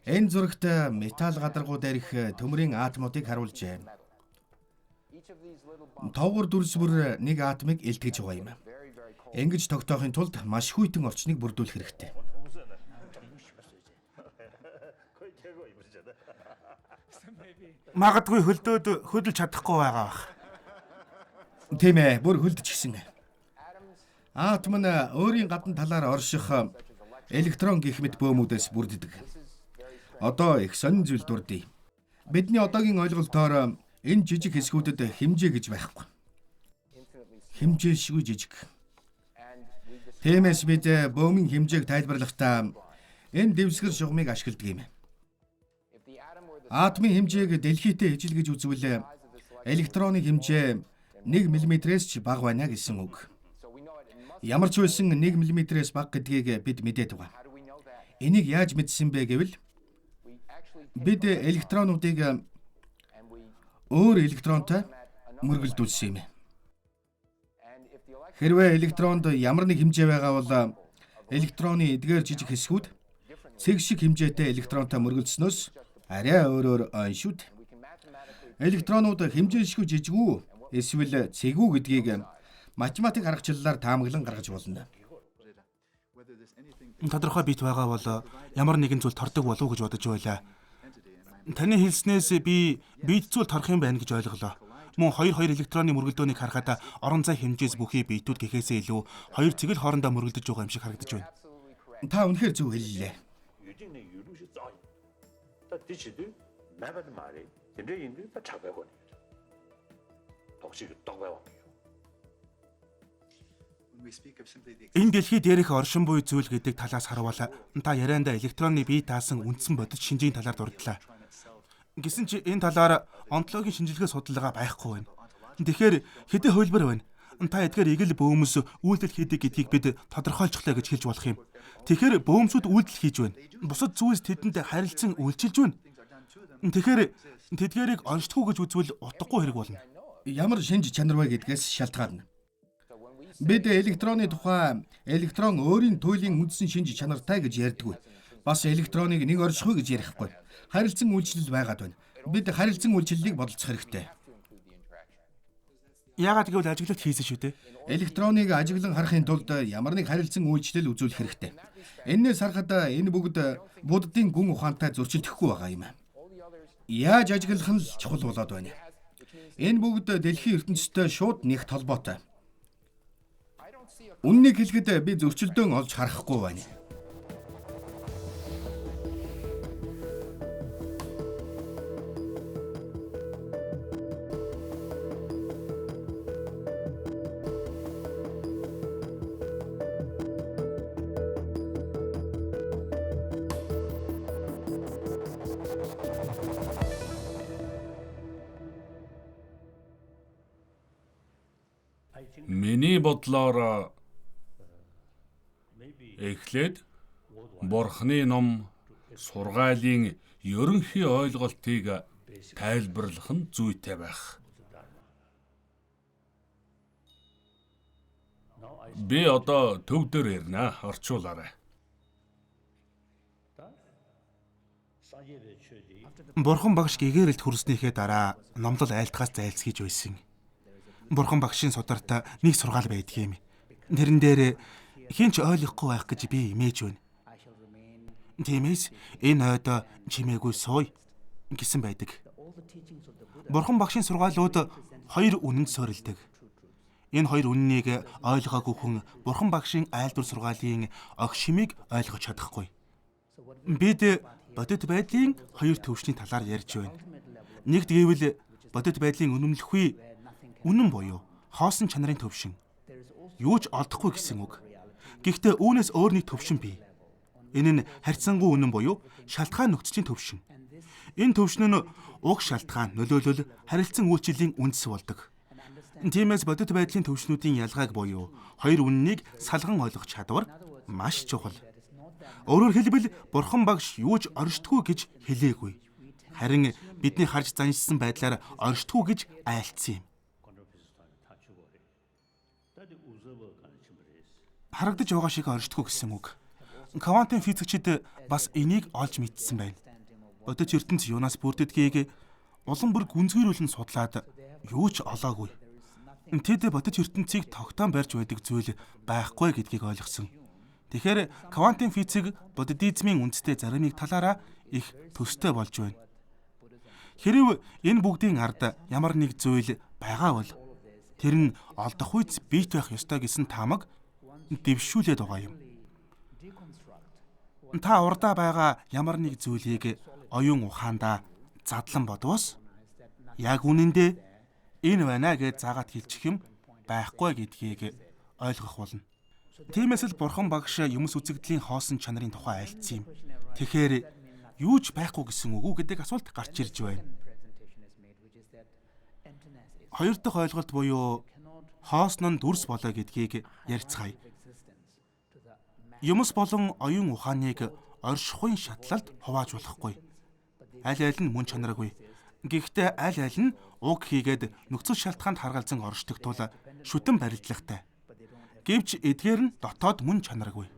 Энэ зурагт металл гадаргуу дээрх төмрийн атомуудыг харуулжээ. Товгор дүрс бүр нэг атомыг илтгэж байгаа юм. Ингэж тогтоохын тулд маш хүйтэн орчныг бүрдүүлэх хэрэгтэй. Магадгүй хөлдөөд хөдөлж чадахгүй байгаа бах. Тийм ээ, бүр хөлдчихсэн. Атом нь өөрийн гадна талаар орших электрон гэх мэт бөөмүүдээс бүрддэг. Одоо их сонин зүйл дурдъя. Бидний одоогийн ойлголтоор энэ жижиг хэсгүүдэд хэмжээ гэж байхгүй. Хэмжээшгүй жижиг. Тиймээс бид бөөмийн хэмжээг тайлбарлахдаа энэ дэвсгэр шугамыг ашигладаг юм. Атомын хэмжээг дэлхийтэй ижил гэж үзвэл электроны хэмжээ 1 мм-ээс ч бага байна гэсэн үг. Ямар ч байсан 1 мм-ээс бага гэдгийг бид мэдээд байгаа. Энийг яаж мэдсэн бэ гэвэл бид электронуудыг өөр электронтой мөргөлдүүлсэн юм. Хэрвээ электронд ямар нэг хэмжээ байгаа бол электроны эдгээр жижиг хэсгүүд цэг шиг хэмжээтэй электронтой мөргөлдснөөс арай өөрөөр шүү дээ. Электронууд хэмжээшгүй жижиг үү эсвэл цэг үү гэдгийг математик аргачлалаар таамаглан гаргаж болно. Тодорхой бит байгаа бол ямар нэгэн зүйл тордог болов уу гэж бодож байлаа. Таны хэлснээс би бит зүйл торох юм байна гэж ойлголоо. Мөн 2 электроны мөргөлдөөнийг харахад орон зай хэмжээс бүхий битүүд гэхээсээ илүү 2 цэгэл хоорондоо мөргөлдөж байгаа юм шиг харагдаж байна. Та үнэхээр зөв хэллээ. Энэ дэлхий дээрх оршин буй зүйл гэдэг талаас харвал та ярианда электронны бие даасан үндсэн бодит шинжийн талаар дурдлаа. Гэсэн чи энэ талаар онтологийн шинжилгээ судалгаа байхгүй байна. Тэгэхээр хэдэн хөлбөр байна. Та эдгээр игэл бөөмс үйлдэл хийдэг гэдгийг бид тодорхойлчихлаа гэж хэлж болох юм. Тэгэхээр бөөмсүүд үйлдэл хийж байна. Бусад зүйлс тэдэнд харилцан үйлчилж байна. Тэгэхээр тэдгээрийг онцлохгүй гэж үзвэл утгагүй хэрэг болно. Ямар шинж чанар вэ гэдгээс шалтгаална. Бид электроны тухай электрон өөрийн туйлын үндсэн шинж чанартай гэж ярьдаггүй. Бас электроныг нэг оршихуй гэж ярихгүй. Харилцан үйлчлэл байгаад байна. Бид харилцан үйлчлэлийг бодолцох хэрэгтэй. Яагаад гэвэл ажиглалт хийсэн шүү дээ. Электроныг ажиглан харахын тулд ямар нэг харилцан үйлчлэл үзүүлэх хэрэгтэй. Энээс харахад энэ бүгд буддын гүн ухаантай зөрчилдөхгүй байгаа юм. Яаж ажиглах нь л чухал болоод байна. Энэ бүгд дэлхийн ертөнцтэй шууд нэгт холбоотой. Үннийг хэлэхэд би зөрчилдөөн олж харахгүй байна. Миний бодлоор эхлээд Бурхны ном сургаалын ерөнхий ойлголтыг тайлбарлах нь зүйтэй байх. Би одоо төв дээр ирнэ, орчуулаарай. Бурхан багш гэгээрэлд хүрснийхээ дараа номлол айлтгаас зайлсхийж байсан. Бурхан багшийн сударт нэг сургаал байдаг юм. Тэрэн дээр хэн ч ойлгохгүй байх гэж би имэж байна. Тиймээс энэ ойд чимээгүй сууя гэсэн байдаг. Бурхан багшийн сургаалууд хоёр үнэнд суурилдаг. Энэ хоёр үннийг ойлгоогүй хүн Бурхан багшийн айлдвар сургаалын огт шимийг ойлгож чадахгүй. Бид бодит байдлын хоёр төвшний талаар ярьж байна. Нэгд гэвэл бодит байдлын үнэмлэхгүй үнэн буюу хоосон чанарын төвшин. Юу ч олдохгүй гэсэн үг. Гэхдээ үүнээс өөр нэг төвшин бий. Энэ нь харьцангуй үнэн буюу шалтгаан нөхцөлийн төвшин. Энэ төвшин нь уг шалтгаан, нөлөөлөл, харилцан үйлчлэлийн үндэс болдог. Тиймээс бодит байдлын төвшнүүдийн ялгааг буюу хоёр үннийг салган ойлгох чадвар маш чухал. Өөрөөр хэлбэл Бурхан багш юу ч оршдгүй гэж хэлээгүй. Харин бидний харж заншсан байдлаар оршдгүй гэж айлцсан юм. Харагдаж байгаа шиг оршдгүй гэсэн үг. Квантын физикчид бас энийг олж мэдсэн байна. Бодит ертөнц юунаас бүрддгийг улам бүр гүнзгийрүүлэн судлаад юу ч олоогүй. Тэд бодит ертөнцийг тогтоон барьж байдаг зүйл байхгүй гэдгийг ойлгосон. Тэгэхээр квантын физик буддизмын үндэстэй зарим нэг талаараа их төстэй болж байна. Хэрв энэ бүгдийн ард ямар нэг зүйл байгаа бол тэр нь олдох үйс бийт байх ёстой гэсэн таамаг дэвшүүлээд байгаа юм. Та урдаа байгаа ямар нэг зүйлийг оюун ухаандаа задлан бодвос яг үнэндээ энэ байна гэж заагаад хэлчих юм байхгүй гэдгийг ойлгох болно. Тиймээс л Бурхан багш юмс үзэгдлийн хоосон чанарын тухай айлцсан юм. Тэгэхээр юу ч байхгүй гэсэн үг үү гэдэг асуулт гарч ирж байна. Хоёр дахь ойлголт буюу хоосон нь дүрс болоо гэдгийг ярьцгаая. Юмс болон оюун ухааныг оршихуйн шатлалд хувааж болохгүй. Аль аль нь мөн чанаргүй. Гэхдээ аль аль нь уг хийгээд нөхцөл шалтгаанд харгалзан оршдог тул шүтэн барилдлагатай. Гэвч эдгээр нь дотоод мөн чанаргүй.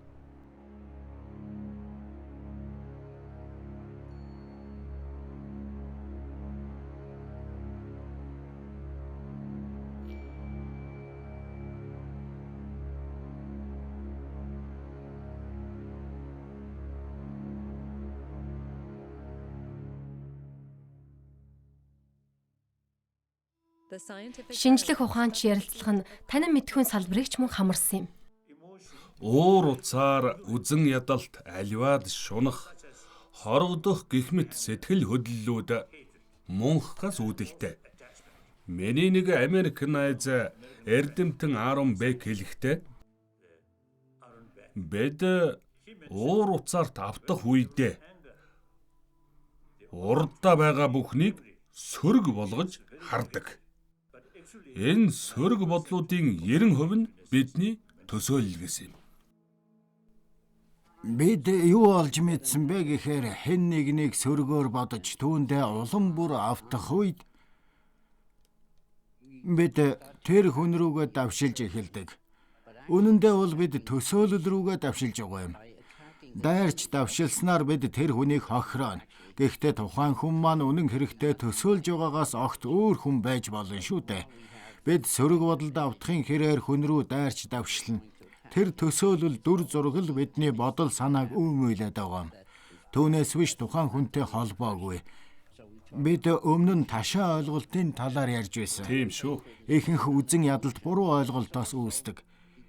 Шинжлэх ухаанч ярилцлага нь танин мэдхүйн салбарыг ч мөн хамарсан юм. Уур уцаар үзэн ядалт аливаад шунах, хорогдох гэх мэт сэтгэл хөдлөлүүд мунхгаас үүдэлтэй. Миний нэг Америк найз Эрдэмтэн Аарон Бек хэлэхдээ бид уур уцаарт автах үедээ урдаа байгаа бүхнийг сөрөг болгож хардаг. Энэ сөрөг бодлуудын 90% нь бидний төсөөлөл гэсэн юм. Бид юу олж мэдсэн бэ гэхээр хэн нэгнийг сөргөөр бодож түүндээ улам бүр автах үед бид тэр хүн рүүгээ давшилж эхэлдэг. Үнэн дээр бол бид төсөөлөл рүүгээ давшилж байгаа юм. Дайрч давшилснаар бид тэр хүнийг хохирооно. Гэхдээ тухайн хүн маань үнэн хэрэгтээ төсөөлж байгаагаас огт өөр хүн байж болно шүү дээ. Бид сөрөг бодолд автахын хэрээр хүн рүү дайрч давшлана. Тэр төсөөлөл дүр зураг л бидний бодол санааг үүмүүлээд байгаа юм. Түүнээс биш тухайн хүнтэй холбоогүй. Бид өмнө нь ташаа ойлголтын талаар ярьж байсан. Тийм шүү. Ихэнх үзэн ядалт буруу ойлголтоос үүсдэг.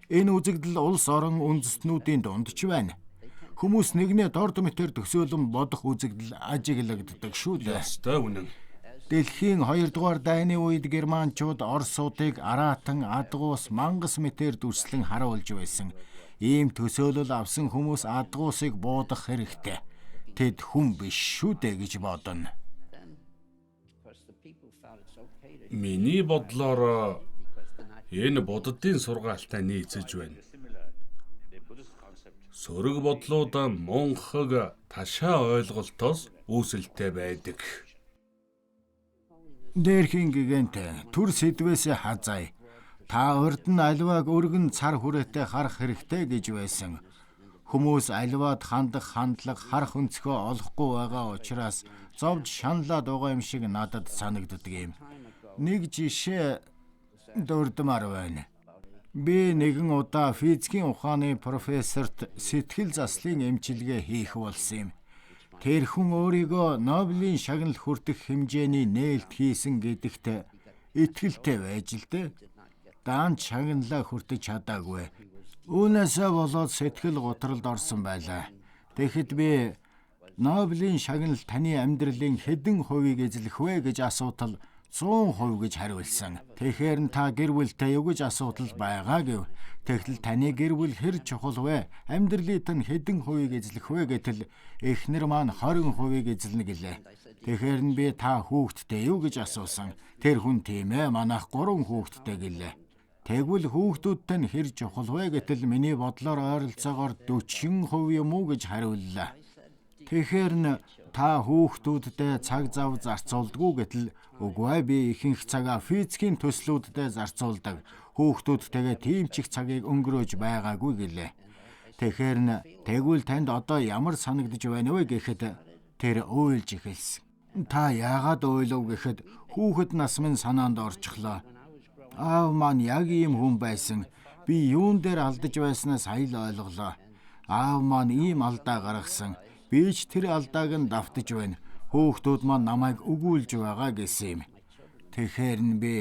Энэ үзэгдэл улс орон үндэстнүүдийн дунд ч байна. Хүмүүс нэгнээ дорд мэтэр төсөөлөн бодох үзэгдэл ажиглагддаг шүү дээ. Ястай үнэн. Дэлхийн 2 дугаар дайны үед германчууд Оросуудыг араатан, адгуус, мангас мэтэр дүрслэн харуулж байсан. Ийм төсөөлөл авсан хүмүүс адгуусыг буудах хэрэгтэй. Тэд хүн биш шүү дээ гэж бодно. Миний бодлоор энэ буддын сургаалтай нийцэж байна. Сөрөг бодлууд мунхаг ташаа ойлголтоос үүсэлтэй байдаг. Дээрхийн гигэнтэй түр сэдвээс хазай. Та урд нь аливааг өргөн цар хүрээтэй харах хэрэгтэй гэж байсан. Хүмүүс аливаад хандах хандлага харах өнцгөө олохгүй байгаа учраас зовж шаналаад байгаа юм шиг надад санагддаг юм. Нэг жишээ дурдмаар байна. Би нэгэн удаа физикийн ухааны профессорт сэтгэл заслын эмчилгээ хийх болсон юм. Тэр хүн өөрийгөө Нобелийн шагнал хүртэх хэмжээний нээлт хийсэн гэдэгт итгэлтэй байж л дээ. Даанч шагналаа хүртэж чадаагүй. Үүнээсээ болоод сэтгэл гутралд орсон байлаа. Тэгэхэд би Нобелийн шагнал таны амьдралын хэдэн хувийг эзлэх вэ гэж асуутал 100% гэж хариулсан. Тэгэхээр нь та гэр бүлтэй юу гэж асуудал байгаа гэв. Тэгтэл таны гэр бүл хэр чухал вэ? Амьдралын тань хэдэн хувийг эзлэх вэ гэтэл эхнэр маань 20% эзэлнэ гэлээ. Тэгэхээр нь би та хүүхэдтэй юу гэж асуусан. Тэр хүн тийм ээ, манайх 3 хүүхэдтэй гэлээ. Тэгвэл хүүхдүүдтэй нь хэр чухал вэ гэтэл миний бодлоор ойролцоогоор 40% юм уу гэж хариуллаа. Тэгэхээр нь та хүүхдүүддээ цаг зав зарцуулдаггүй гэтэл үгүй би ихэнх цагаа физикийн төслүүдэд зарцуулдаг. Хүүхдүүдтэйгээ тийм ч их цагийг өнгөрөөж байгаагүй гэлээ. Тэгэхээр нь тэгвэл танд одоо ямар санагдаж байна вэ гэхэд тэр уйлж эхэлсэн. Та яагаад уйлав гэхэд хүүхэд нас минь санаанд орчихлоо. Аав маань яг ийм хүн байсан. Би юун дээр алдаж байснаа сая л ойлголоо. Аав маань ийм алдаа гаргасан. Би ч тэр алдааг нь давтаж байна. Хүүхдүүд маань намайг өгүүлж байгаа гэсэн юм. Тэгэхээр нь би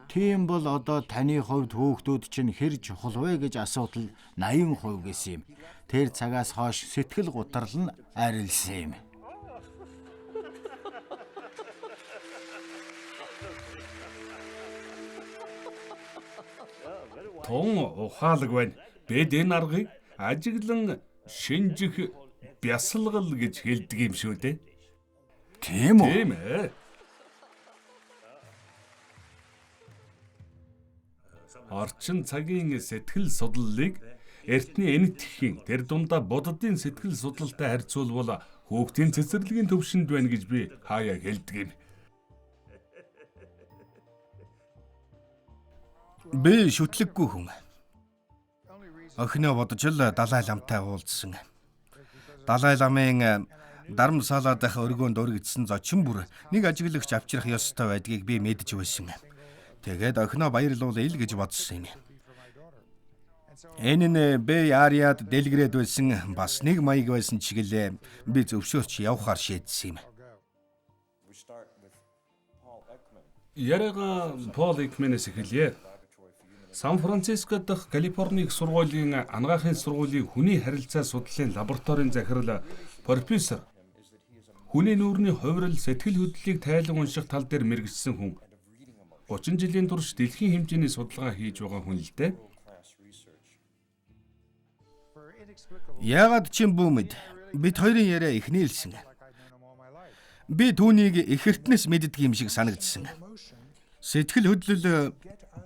тийм бол одоо таны хувьд хүүхдүүд чинь хэр чухал вэ гэж асуудал 80% гэсэн юм. Тэр цагаас хойш сэтгэл гутрал нь арилсан юм. Тун ухаалаг байна. Бид энэ аргыг ажиглан шинжих бясалгал гэж хэлдэг юм шүү дээ. Тийм үү? Тийм ээ. Орчин цагийн сэтгэл судлалыг эртний энэтхэхийн тэр дундаа буддын сэтгэл судлалтай харьцуулбал хүүхдийн цэцэрлэгийн төвшөнд байна гэж би хаяа хэлдэг юм. Би шүтлэггүй хүн. Охиноо бодож л Далай ламтай уулзсан. Далай ламын дарамсаалаад байх өргөөнд өргөжсөн зочин бүр нэг ажиглагч авчрах ёстой байдгийг би мэдж байсан. Тэгээд охиноо баярлуулъя л гэж бодсон юм. Энэ нь бэ яриад дэлгэрээд байсан бас нэг маяг байсан чиглэлээ би зөвшөөрч явахаар шийдсэн юм. Яриага Пол Экменээс эхэлье. Сан Франциско дахь Калифорни их сургуулийн анагаахын сургуулийн хүний харилцаа судлалын лабораторийн захирал профессор хүний нүүрний хувирал сэтгэл хөдлөлийг тайлан унших тал дээр мэргэжсэн хүн 30 жилийн турш дэлхийн хэмжээний судалгаа хийж байгаа хүн л дээ. Яагаад ч юм бүүмэд бид хоёрын яриа их нийлсэн. Би түүнийг их эртнээс мэддэг юм шиг санагдсан. Сэтгэл хөдлөл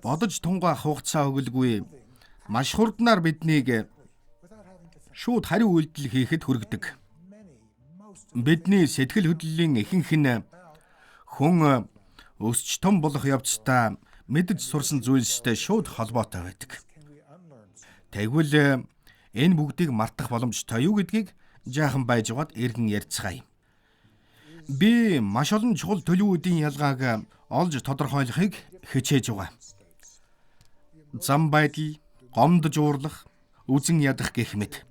бодож тунгаах хугацаа өгөлгүй маш хурднаар биднийг шууд хариу үйлдэл хийхэд хүргэдэг. Бидний сэтгэл хөдлөлийн ихэнх нь хүн өсч том болох явцдаа мэдж сурсан зүйлстэй шууд холбоотой байдаг. Тэгвэл энэ бүгдийг мартах боломжтой юу гэдгийг жаахан байж байгаад эргэн ярьцгаая. Би маш олон чухал төлөвүүдийн ялгааг олж тодорхойлохыг хичээж байгаа. Зам байдал, гомдож уурлах, үзен ядах гэх мэт.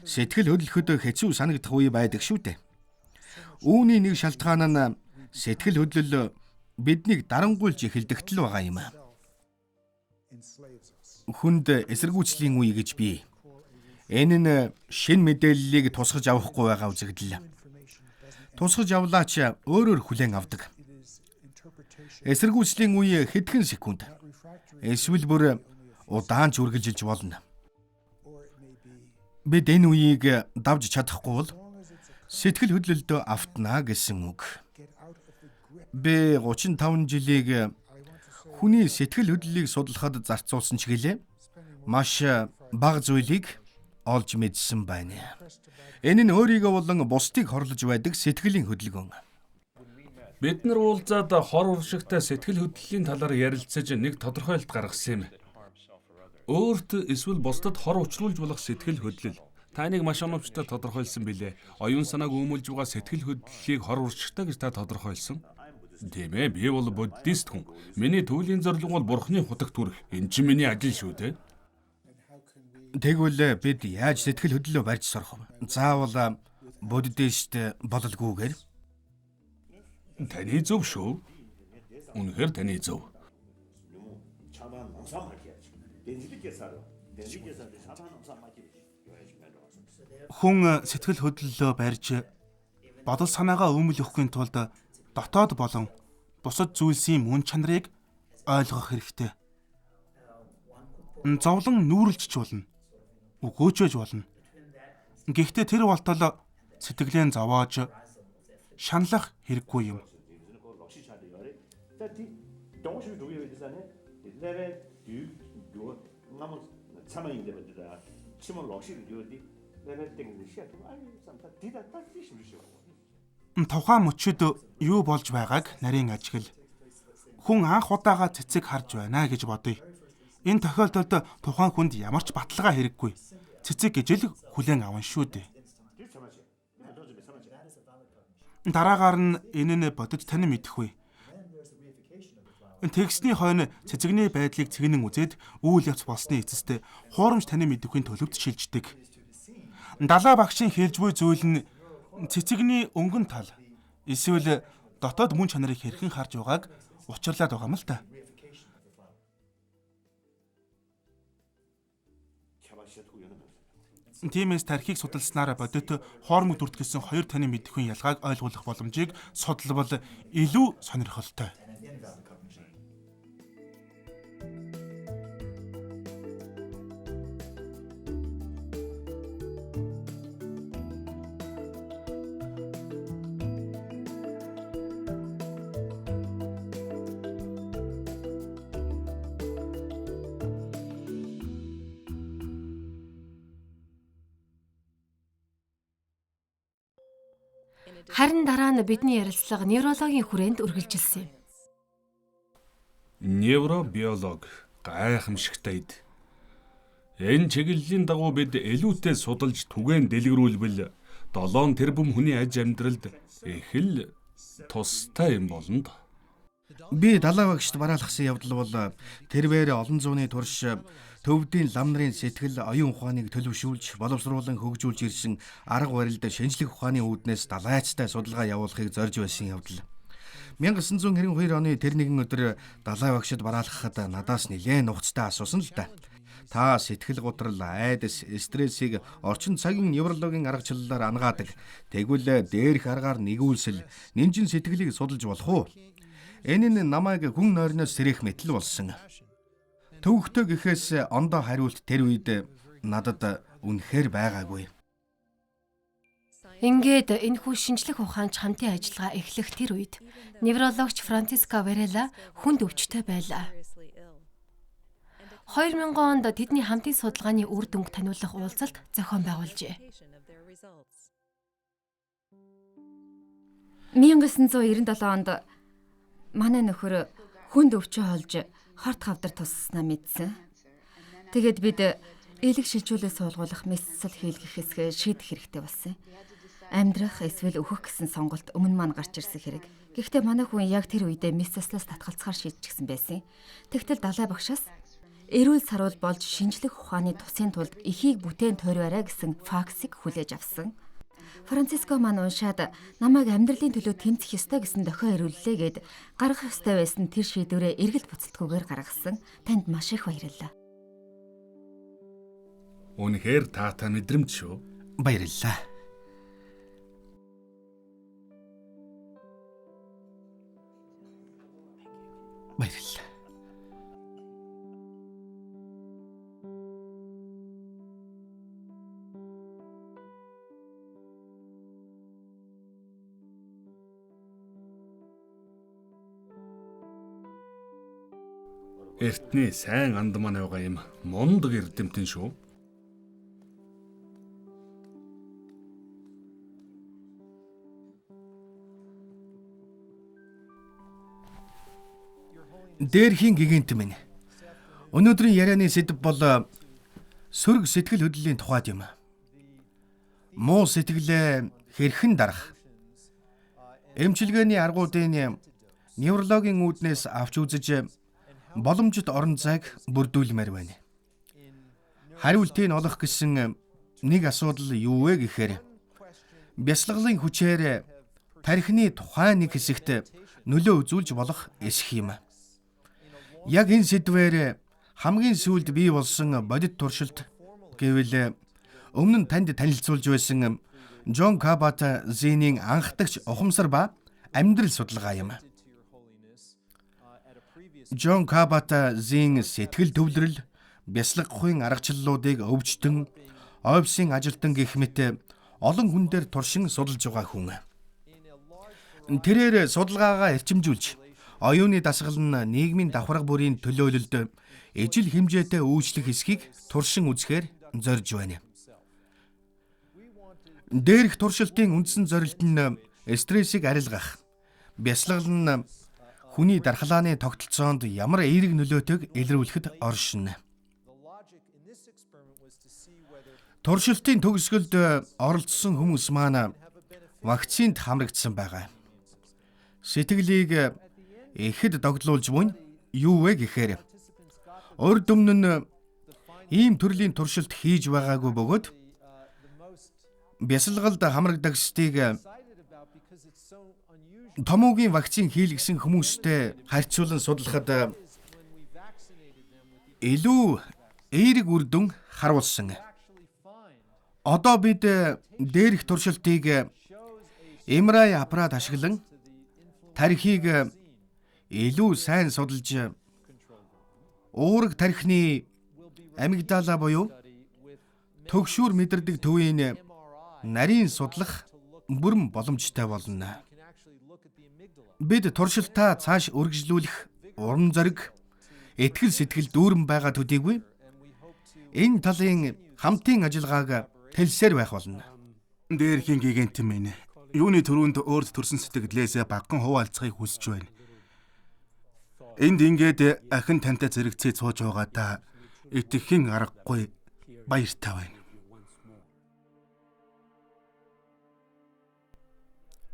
Сэтгэл хөдлөхөд хэцүү санагдах үе байдаг шүү дээ. Үүний нэг шалтгаан нь сэтгэл хөдлөл биднийг дарангуйлж эхэлдэгт л байгаа юм. Хүнд эсэргүүцлийн үе гэж бий. Энэ нь шин мэдээллийг тусгаж авахгүй байгаа үзэгдэл. Тусгаж авлаач өөрөөр хүлээн авдаг. Эсэргүүцлийн үе хэдхэн секунд, эсвэл бүр удаан ч үргэлжилж болно. Бид энэ үеийг давж чадахгүй бол сэтгэл хөдлөлд автнаа гэсэн үг. Би 35 жилийг хүний сэтгэл хөдлөлийг судлахад зарцуулсан ч гэлээ маш бага зүйлийг олж мэдсэн байна. Энэ нь өөрийгөө болон бусдыг хорлож байдаг сэтгэлийн хөдөлгөөн. Бид нар уулзаад хор уршигтай сэтгэл хөдлөлийн талаар ярилцаж нэг тодорхойлолт гаргасан юм. Өөрт эсвэл бусдад хор учруулж болох сэтгэл хөдлөл таныг маш оновчтой тодорхойлсон билээ. Оюун санааг үүмэлж байгаа сэтгэл хөдлөлийг хор уршигтай гэж та тодорхойлсон. Тийм ээ, би бол буддист хүн. Миний төвлийн зорилго бол бурхны хутагт хүрэх. Энэ чинь миний ажил шүү дээ. Тэгвэл бид яаж сэтгэл хөдлөлөө барьж сурах вэ? Заавал буддист бололгүйгээр. Таны зөв шүү. Үнэхээр таны зөв. Хүн сэтгэл хөдлөлөө барьж бодол санаагаа өмөл өгөхийн тулд дотоод болон бусад зүйлсийн мөн чанарыг ойлгох хэрэгтэй. Зовлон нүүрлж болно. Өгөөжж болно. Гэхдээ тэр болтол сэтгэлээ зовоож шаналлах хэрэггүй юм. Тухайн мөчөд юу болж байгааг нарийн ажигл. Хүн анх удаага цэцэг харж байна гэж бодъё. Энэ тохиолдолд тухайн хүнд ямар ч баталгаа хэрэггүй. Цэцэг гэж л хүлээн аван шүү дээ. Дараагаар нь энэ нь бодож тань мэдэхгүй. Тэгсний хойно цэцэгний байдлыг цэгнэн үзээд үйл явц болсны эцэст хуурамч тань мэдэхгүй төлөвт шилждэг. Далаа багшийн хэлж буй зүйл нь цэцэгний өнгөн тал эсвэл дотоод мөн чанарыг хэрхэн харж байгааг учирлаад байгаа юм л та. Тиймээс тархийг судалснараа бодит хоормог дүрт гэсэн хоёр таны мэдэхгүй ялгааг ойлгох боломжийг судлавал илүү сонирхолтой. Харин дараа нь бидний ярилцлага неврологийн хүрээнд үргэлжилсэн юм. Невробиолог гайхамшигтай эд. Энэ чиглэлийн дагуу бид илүүтэй судалж түгээн дэлгэрүүлбэл 7 тэрбум хүний аж амьдралд их л тустай юм болно да. Би далаа багшд бараалгасан явдал бол тэрвэр олон зууны турш төвдийн лам нарын сэтгэл оюун ухааныг төлөвшүүлж боловсруулан хөгжүүлж ирсэн арга барилд шинжлэх ухааны үүднээс далайцтай судалгаа явуулахыг зорж байсан явдал. 1992 оны тэр нэгэн өдөр далай багшид бараалгахад надаас нэлээд нухацтай асуусан л да. Та сэтгэл готрол, айдас, стрессийг орчин цагийн неврологийн аргачлалаар ангаадаг. Тэгвэл дээрх аргаар нэгүүлсэл, нэмжин сэтгэлийг судалж болох уу? Энэ нь намайг хүн нойрноос сэрэх мэтэл болсон. Төвөгтэй гэхээс ондоо хариулт тэр үед надад үнэхээр байгаагүй. Ингээд энэхүү шинжлэх ухаанч хамтын ажиллагаа эхлэх тэр үед неврологч Франциско Варела хүнд өвчтэй байлаа. 2000 онд тэдний хамтын судалгааны үр дүнг таниулах уулзалт зохион байгуулжээ. 1997 онд манай нөхөр хүнд өвчөө олж хорт хавдар тусснаа мэдсэн. Тэгээд бид элэг шилжүүлээ суулгуулах мэссэл хийлгэх хэсгээ шийдэх хэрэгтэй болсон. Амьдрах эсвэл өөхөх гэсэн сонголт өмнө маань гарч ирсэн хэрэг. Гэхдээ манай хүн яг тэр үедээ Месослоос татгалцахаар шийдчихсэн байсан. Тэгтэл далай багшаас эрүүл саруул болж шинжлэх ухааны тусын тулд эхийг бүтээн тойрваарай гэсэн факсыг хүлээж авсан. Франциско маань уншаад намайг амьдралын төлөө тэмцэх ёстой гэсэн дохио ирүүллээ гэд гаргах ёстой байсан тэр шийдвэрээ эргэл буцалтгүйгээр гаргасан. Танд маш их баярлалаа. Үнэхээр таатай мэдрэмж шүү. Баярлалаа. Баярлалаа. Эртний сайн анд маань байгаа юм мундаг эрдэмтэн шүү. Дээрхийн гигинт минь. Өнөөдрийн ярианы сэдэв бол сөрөг сэтгэл хөдлөлийн тухайд юм. Муу сэтгэлээ хэрхэн дарах? Эмчилгээний аргуудын неврологийн үүднээс авч үзэж боломжит орон зайг бүрдүүлмээр байна. Хариултыг олох гэсэн нэг асуудал юу вэ гэхээр бясалгалын хүчээр тархины тухайн нэг хэсэгт нөлөө үзүүлж болох эсэх юм. Яг энэ сэдвээр хамгийн сүүлд бий болсон бодит туршилт гэвэл өмнө нь танд танилцуулж байсан Джон Кабат-Зинийн анхдагч ухамсар ба амьдрал судалгаа юм. Джон Кабат-Зин сэтгэл төвлөрөл, бясалгахын аргачлалуудыг өвчтөн, ойвсын ажилтан гэх мэт олон хүн дээр туршин судалж байгаа хүн. Тэрээр судалгаагаа эрчимжүүлж, оюуны дасгал нь нийгмийн давхарга бүрийн төлөөлөлд ижил хэмжээтэй үйлчлэх эсхийг туршин үзэхээр зорж байна. Дээрх туршилтын үндсэн зорилт нь стрессийг арилгах, бясалгал нь хүний дархлааны тогтолцоонд ямар эерэг нөлөөтэйг илрүүлэхэд оршино. Туршилтын төгсгөлд оролцсон хүмүүс маань вакцинд хамрагдсан байгаа. Сэтгэлийг ихэд догдлуулж буй юу вэ гэхээр урд өмнө нь ийм төрлийн туршилт хийж байгаагүй бөгөөд бясалгалд хамрагдагчдыг томоогийн вакцин хийлгэсэн хүмүүстэй харьцуулан судлахад илүү эерэг үр дүн харуулсан. Одоо бид дээрх туршилтыг MRI аппарат ашиглан тархийг илүү сайн судалж уурэг тархины амигдала буюу төгшүүр мэдэрдэг төвийн нарийн судлах бүрэн боломжтой болно. Бид туршилтаа цааш үргэлжлүүлэх урам зориг, итгэл сэтгэл дүүрэн байгаа төдийгүй энэ талын хамтын ажиллагааг тэлсээр байх болно. Дээрхийн гигинт минь юуны төрөнд өөрт төрсэн сэтгэлээсээ багхан хуваалцахыг хүсэж байна. Энд ингээд ахин тантай зэрэгцээ сууж байгаадаа итгэхийн аргагүй баяртай байна.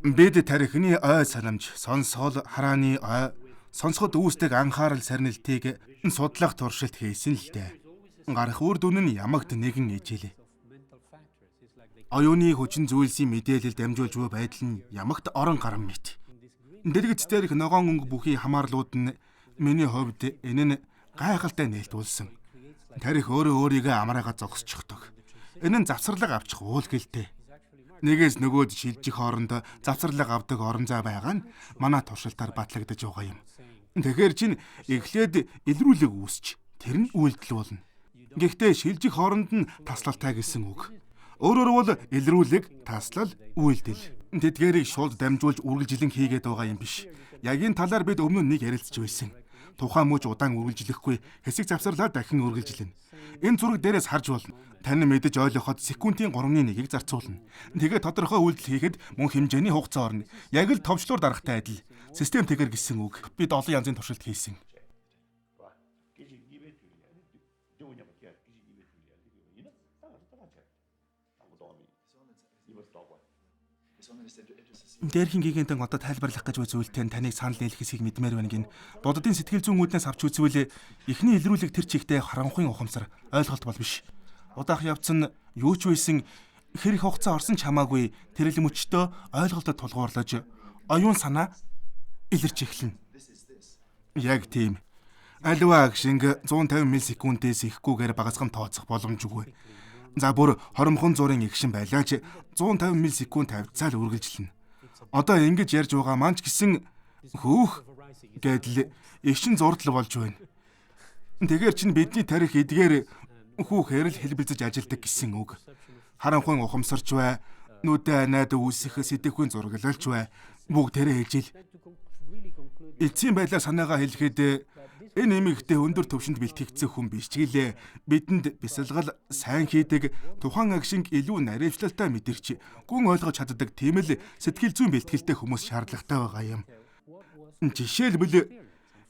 Бид тархины ой санамж, сонсгол, харааны ой, сонсоход үүсдэг анхаарал сарнилтыг судлах туршилт хийсэн л дээ. Гарах үр дүн нь ямагт нэгэн ижил. Оюуны хүчин зүйлсийн мэдээлэл дамжуулж буй байдал нь ямагт орон гарan мэт. Дэлгэц дээрх ногоон өнгө бүхий хамаарлууд нь миний хувьд энэ нь гайхалтай нээлтүүлсэн. Тарих өөрөө өөрийгөө амраагаа зогсчихдог. Энэ нь завсарлага авчих уулгэлтэй. Нэгээс нөгөөд шилжих хоорондоо завсарлага авдаг орон зай байгаа нь манай туршилтаар батлагдаж байгаа юм. Тэгэхээр чинь эхлээд илрүүлэг үүсч тэр нь үйлдэл болно. Гэхдээ шилжих хооронд нь таслалтай гэсэн үг. Өөрөөр бол илрүүлэг, таслал, үйлдэл. Тэдгээрийг шууд дамжуулж үргэлжлэн хийгээд байгаа юм биш. Яг энэ талаар бид өмнө нэг ярилцж байсан. Тухайн мөч удаан үргэлжлэхгүй хэсэг завсарлаа дахин үргэлжлэнэ. Энэ зураг дээрээс харж болно. Тань мэдэж ойлгоход секундын 3.1-ийг зарцуулна. Тэгээ тодорхой үйлдэл хийхэд мөн хэмжээний хугацаа орно. Яг л товчлуур дарахтай адил. Систем тэгэр гэсэн үг. Бид олон янзын туршилт хийсэн. Дээрхийн гигантэн одоо тайлбарлах гэж буй зүйлтэй таныг санал нийлхэсийг мэдмээр байна гин. Бододын сэтгэл зүйн үүднээс авч үзвэл эхний илрүүлэг тэр чигтээ харанхуйн ухамсар ойлголт бол биш. Удаах явцсан юу ч байсан хэр их хугацаа орсон ч хамаагүй тэрэл мөчтөө ойлголтод тулгуурлаж оюун санаа илэрч эхэлнэ. Яг тийм. Аливаа агшинг 150 миллисекундээс ихгүйгээр багасган тооцох боломжгүй. За бүр 20 зуурын игшин байлаач 150 миллисекунд тавьцаал үргэлжлэнэ. Одоо ингэж ярьж байгаа маань ч гэсэн хөөх гэдэл игшин зурдал болж байна. Тэгэхэр чин бидний тарих эдгээр хүүхээр л хэлбэлзэж ажилдаг гэсэн үг. Харанхуйн ухамсарч бай, нүдэ анаад үүсэх сэтгэхүйн зураглалч бай. Бүгд тэрэ ээжил. Эцсийн байдлаар санаагаа хэлэхэд энэ эмэгтэй өндөр түвшинд бэлтгэгдсэн хүн биш ч гэлээ. Бидэнд бясалгал сайн хийдэг, тухайн агшинг илүү наривчлалтай мэдэрч, гүн ойлгож чаддаг тийм л сэтгэл зүйн бэлтгэлтэй хүмүүс шаардлагатай байгаа юм. Жишээлбэл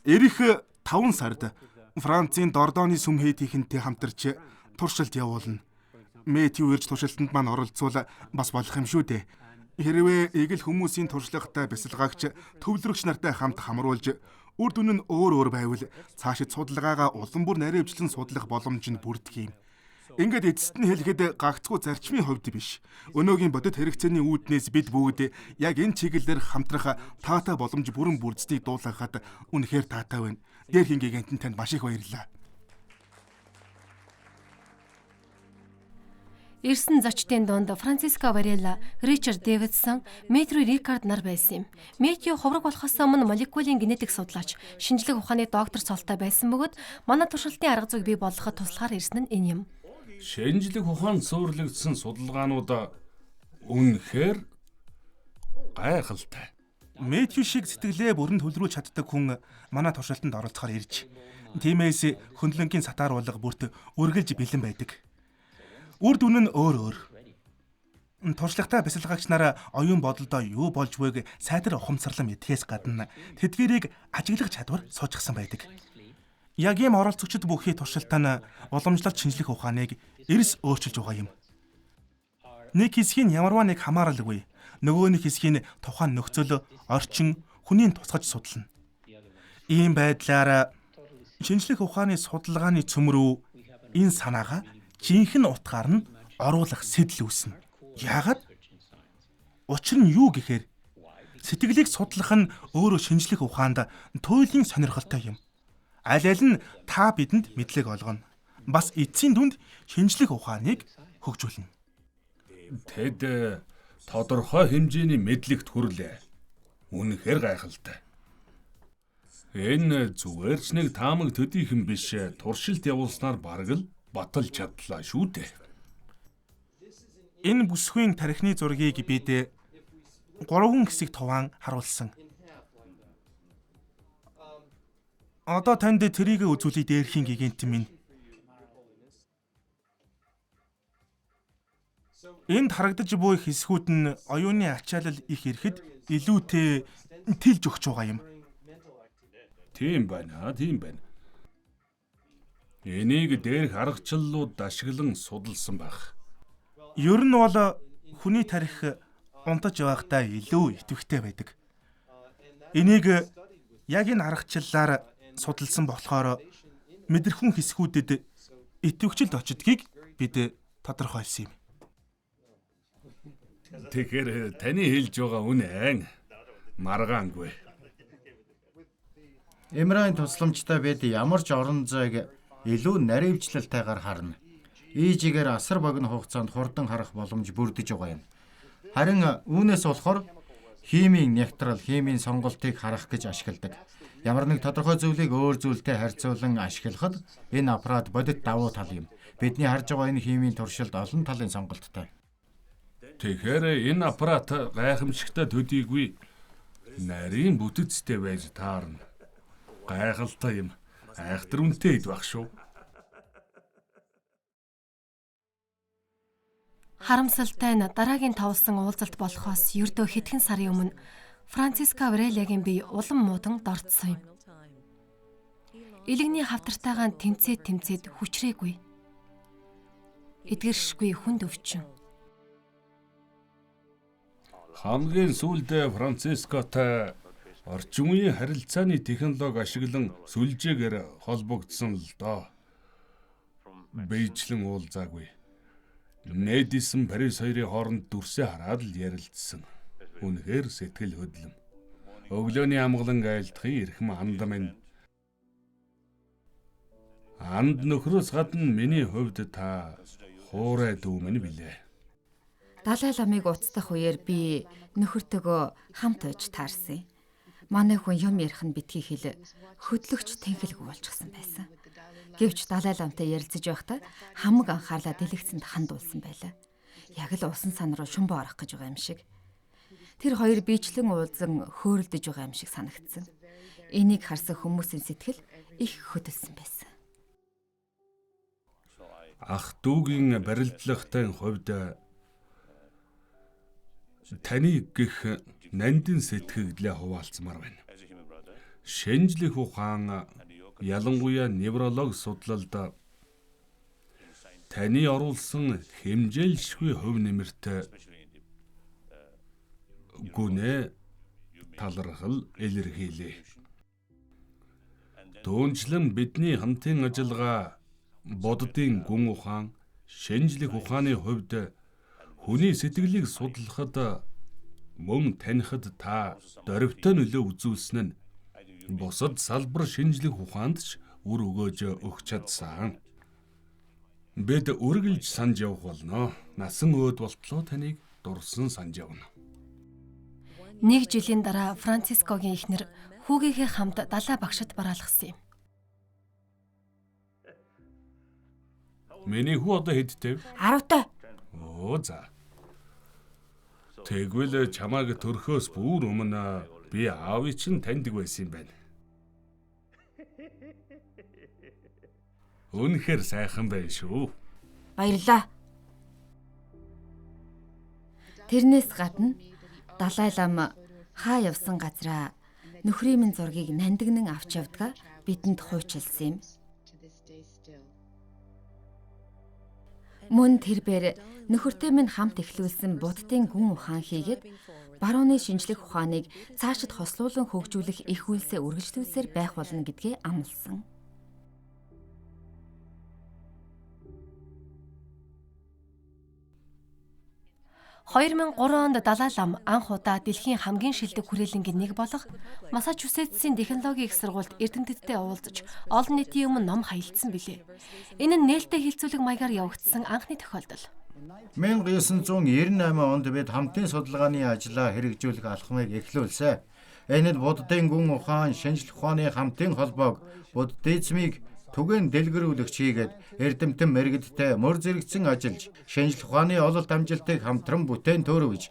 ирэх 5 сард Францын Дордоны сүм хийдийнхэнтэй хамтарч туршилт явуулна. Мэтью ирж туршилтанд маань оролцвол бас болох юм шүү дээ. Хэрвээ эгэл хүмүүсийн туршлагатай бясалгаагч төвлөрөгч нартай хамт хамруулж үр дүн нь өөр байвал цаашид судалгаагаа улам бүр наривчлан судлах боломж нь бүрдэх юм. Ингээд эцэст нь хэлэхэд гагцхүү зарчмын хувьд биш. Өнөөгийн бодит хэрэгцээний үүднээс бид бүгд яг энэ чиглэлээр хамтрах таатай боломж бүрэн бүрдсэнийг дуулгахад үнэхээр таатай байна. Дээрхийн гигантэн танд маш их баярлалаа. Ирсэн зочдын дунд Франциско Варела, Ричард Дэвидсон, Мэтью Рикард нар байсан юм. Мэтью хувраг болохоос өмнө молекулын генетик судлаач, шинжлэх ухааны доктор цолтой байсан бөгөөд манай туршилтын арга зүйг бий болгоход туслахаар ирсэн нь энэ юм. Шинжлэх ухаанд суурилагдсан судалгаанууд үнэхээр гайхалтай. Мэтью шиг сэтгэлээ бүрэн төлрүүлж чаддаг хүн манай туршилтанд оролцохоор ирж. Тиймээс хөндлөнгийн сатааруулга бүрт үргэлж бэлэн байдаг. Үр дүн нь өөр. Туршлагатай бясалгаагч нараа оюун бодолдоо юу болж байгааг сайтар ухамсарлан мэдхээс гадна тэдгэрийг ажиглах чадвар суужчихсан байдаг. Яг ийм оролцогчид бүхий туршилтаа нь уламжлалт шинжлэх ухааныг эрс өөрчилж байгаа юм. Нэг хэсгийн ямарваа нэг хамааралгүй, нөгөө нэг хэсгийн тухайн нөхцөл, орчин, хүнийг тусгаж судална. Ийм байдлаар шинжлэх ухааны судалгааны цөм рүү энэ санаагаа жинхэнэ утгаар нь оруулах сэтэл үүснэ. Яагаад? Учир нь юу гэхээр сэтгэлийг судлах нь өөрөө шинжлэх ухаанд туйлын сонирхолтой юм. Аль аль нь та бидэнд мэдлэг олгоно. Бас эцсийн дүнд шинжлэх ухааныг хөгжүүлнэ. Тэд тодорхой хэмжээний мэдлэгт хүрлээ. Үнэхээр гайхалтай. Энэ зүгээр ч нэг таамаг төдийхөн биш, туршилт явуулснаар бараг л баталж чадлаа шүү дээ. Энэ бүсгүйн тархины зургийг бид 3 хэсэг туваан харуулсан. Одоо танд тэрийг үзүүлэх дээрхийн гигантэн минь. Энд харагдаж буй хэсгүүд нь оюуны ачаалал их ирэхэд илүүтэй тэлж өгч байгаа юм. Тийм байна. Энийг дээрх аргачлалууд ашиглан судалсан байх. Ер нь бол хүний тарих унтаж байхдаа илүү идэвхтэй байдаг. Энийг яг энэ аргачлалаар судалсан болохоор мэдрэхүүн хэсгүүдэд идэвхжилд очдгийг бид тодорхойлсон юм. Тэгэхээр таны хэлж байгаа үнэн маргаангүй. Эмрайн тусламжтай бид ямар ч орон зайг илүү наривчлалтайгаар харна. Ийжигээр асар богино хугацаанд хурдан харах боломж бүрдэж байгаа юм. Харин үүнээс болохоор химийн нягтрал, химийн сонголтыг харах гэж ашигладаг. Ямар нэг тодорхой зүйлийг өөр зүйлтэй харьцуулан ашиглахад энэ аппарат бодит давуу тал юм. Бидний харж байгаа энэ химийн туршилт олон талын сонголттой. Тэгэхээр энэ аппарат гайхамшигтай төдийгүй нарийн бүтэцтэй байж таарна. Гайхалтай юм. Айхтар үнэтэй ид баг шүү. Харамсалтай нь дараагийн тавлсан уулзалт болохоос ердөө хэдхэн сарын өмнө Франциско Варелягийн бие улам муудан дордсон юм. Илэгний хавтартайгаан тэмцээд хүчрээгүй. Эдгэршгүй хүнд өвчин. Хамгийн сүүлдээ Францискотой орчин үеийн харилцааны технологи ашиглан сүлжээгээр холбогдсон л доо. Бийжлэн уулзаагүй. Мэдисэн Парис хоёрын хооронд дүрсээ хараад л ярилцсан. Үнэхээр сэтгэл хөдлөм. Өглөөний амгалан айлтхын эрхэм андам энэ. Анд нөхрөөс гадна миний хувьд та хуурай дүү минь билээ. Далай ламыг уцтах үеэр би нөхөртөөгөө хамт ойж таарсан. Манай хүн юм ярих нь битгий хэл хөдлөгч тэнхэлгүй болчихсон байсан. Гэвч Далай ламтай ярилцаж байхдаа хамаг анхаарлаа дэлгэцэнд хандуулсан байлаа. Яг л усан сан руу шумбоо орох гэж байгаа юм шиг. Тэр хоёр биечлэн уулзан хөөрөлдөж байгаа юм шиг санагдсан. Энийг харсан хүмүүсийн сэтгэл их хөдөлсөн байсан. Ах дүүгийн барилдлагтай хувьд таны гэх нандин сэтгэгдлээ хуваалцмаар байна. Шинжлэх ухаан ялангуяа невролог судлалд таны оруулсан хэмжээлшгүй хөв нэмэрт гүнэ талархал илэрхийлээ. Түүнчлэн бидний хамтын ажиллагаа боддын гүн ухаан, шинжлэх ухааны хувьд хүний сэтгэлийг судлахад мөн танихад та дөрвтэй нөлөө үзүүлсэн нь бусад салбар шинжлэх ухаанд ч үр өгөөж өгч чадсан. Бид үргэлж санаж явах болно. Насан өөд болтлоо таныг дурсан санаж явна. Нэг жилийн дараа Францискогийн эхнэр хүүгийнхээ хамт далай багшид бараалгасан юм. Миний хүү одоо хэдтэй? 10-тай. Оо за. Тэгвэл чамааг төрхөөс бүр өмнө би аавыг чинь таньдаг байсан юм байна. Үнэхээр сайхан байна шүү. Баярлаа. Тэрнээс гадна Далай лам хаа явсан газраа нөхрийн минь зургийг нандинан авч явдгаа бидэнд хуйчилсан юм. Мөн тэрээр нөхөртэй минь хамт эхлүүлсэн буддын гүн ухаан хийгээд барууны шинжлэх ухааныг цаашид хослуулан хөгжүүлэх их үйлсээ үргэлжлүүлсээр байх болно гэдгээ амласан. $2003 онд Далай лам анх удаа дэлхийн хамгийн шилдэг хүрээлэнгийн нэг болох Массачусетсийн технологийн их сургуульд эрдэмтдтэй уулзаж олон нийтийн өмнө ном хаялцсан билээ. Энэ нь нээлттэй хилцүүлэг маягаар явагдсан анхны тохиолдол. 1998 онд бид хамтын судалгааны ажлаа хэрэгжүүлэх алхмыг эхлүүлсэн. Энэнд буддын гүн ухаан, шинжлэх ухааны хамтын холбоог буддизмыг түгээн дэлгэрүүлэгч хийгээд эрдэмтэн мэрэгдтэй мөр зэрэгцэн ажиллаж, шинжлэх ухааны ололт амжилтыг хамтран бүтээн төрөвж,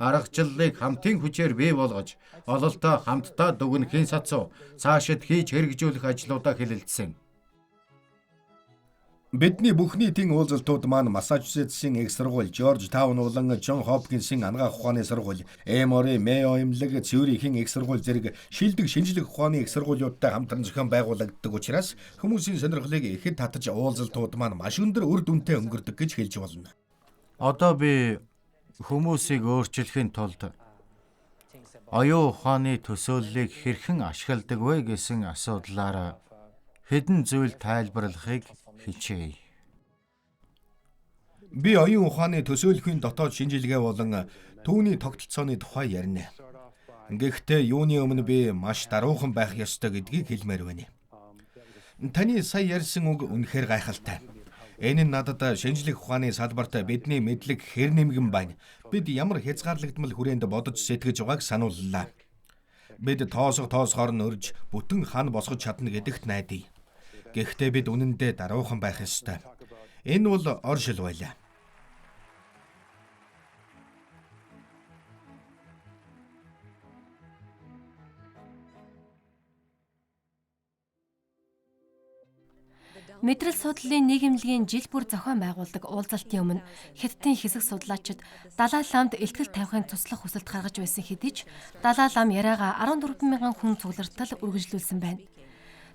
аргачлалыг хамтын хүчээр бий болгож, ололтоо хамтдаа дүгнэхийн сацуу цаашид хийж хэрэгжүүлэх ажлуудаа хэлэлцсэн. Бидний бүх нийтийн уулзалтууд маань Массачусетсийн их сургууль, Жорж Таун болон Джон Хопкинсийн анагаах ухааны сургууль, Эмори, Мэйо эмнэлэг, Цюрихийн их сургууль зэрэг шилдэг шинжлэх ухааны их сургуулиудтай хамтран зохион байгуулагддаг учраас хүмүүсийн сонирхлыг ихэд татаж уулзалтууд маань маш өндөр үр дүнтэй өнгөрдөг гэж хэлж болно. Одоо би хүмүүсийг өөрчлөхийн тулд оюун ухааны төсөөллийг хэрхэн ашигладаг вэ гэсэн асуудлаар хэдэн зүйл тайлбарлахыг хичээе. Би оюун ухааны төсөөлөхийн дотоод шинжилгээ болон түүний тогтолцооны тухай ярина. Гэхдээ юуны өмнө би маш даруухан байх ёстой гэдгийг хэлмээр байна. Таны сая ярьсан үг үнэхээр гайхалтай. Энэ нь надад шинжлэх ухааны салбарт бидний мэдлэг хэр нэмгэн байна. Бид ямар хязгаарлагдмал хүрээнд бодож сэтгэж байгааг санууллаа. Бид тоосгоор нь өрж бүтэн хан босгож чадна гэдэгт найдая. Гэхдээ бид үнэндээ даруухан байх ёстой. Энэ бол оршил байлаа. Мэдрэл судлалын нийгэмлэгийн жил бүр зохион байгуулдаг уулзалтын өмнө Хятадын хэсэг судлаачид Далай ламд илтгэл тавихын туслах хүсэлт гаргаж байсан хэдий ч Далай лам яриагаа 14,000 хүн цуглартал үргэлжлүүлсэн байна.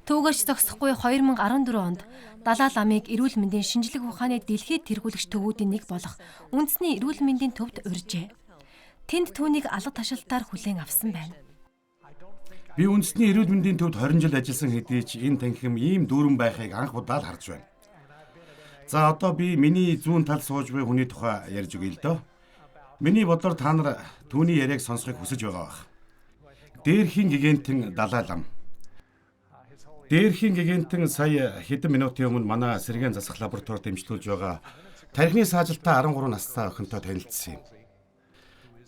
Түүгээс зогсохгүй 2014 онд Далай ламыг эрүүл мэндийн шинжлэх ухааны дэлхийд тэргүүлэгч төвүүдийн нэг болох үндэсний эрүүл мэндийн төвд урьжээ. тэнд түүнийг алга ташаалтаар хүлээн авсан байна. Би үндэсний эрүүл мэндийн төвд 20 жил ажилласан хэдий ч энэ танхим ийм дүүрэн байхыг анх удаа л харж байна. За одоо би миний зүүн тал сууж буй хүний тухай ярьж өгье л дөө. Миний бодлоор та нар түүний яриаг сонсохыг хүсэж байгаа бах. Дээрхийн гигантын Далай лам. Дээрхийн гигантын сая хэдэн минутын өмнө манай сэргээн засах лабораторид дэмжлүүлж байгаа тархины саажилтаа 13 настай охинтой танилцсан юм.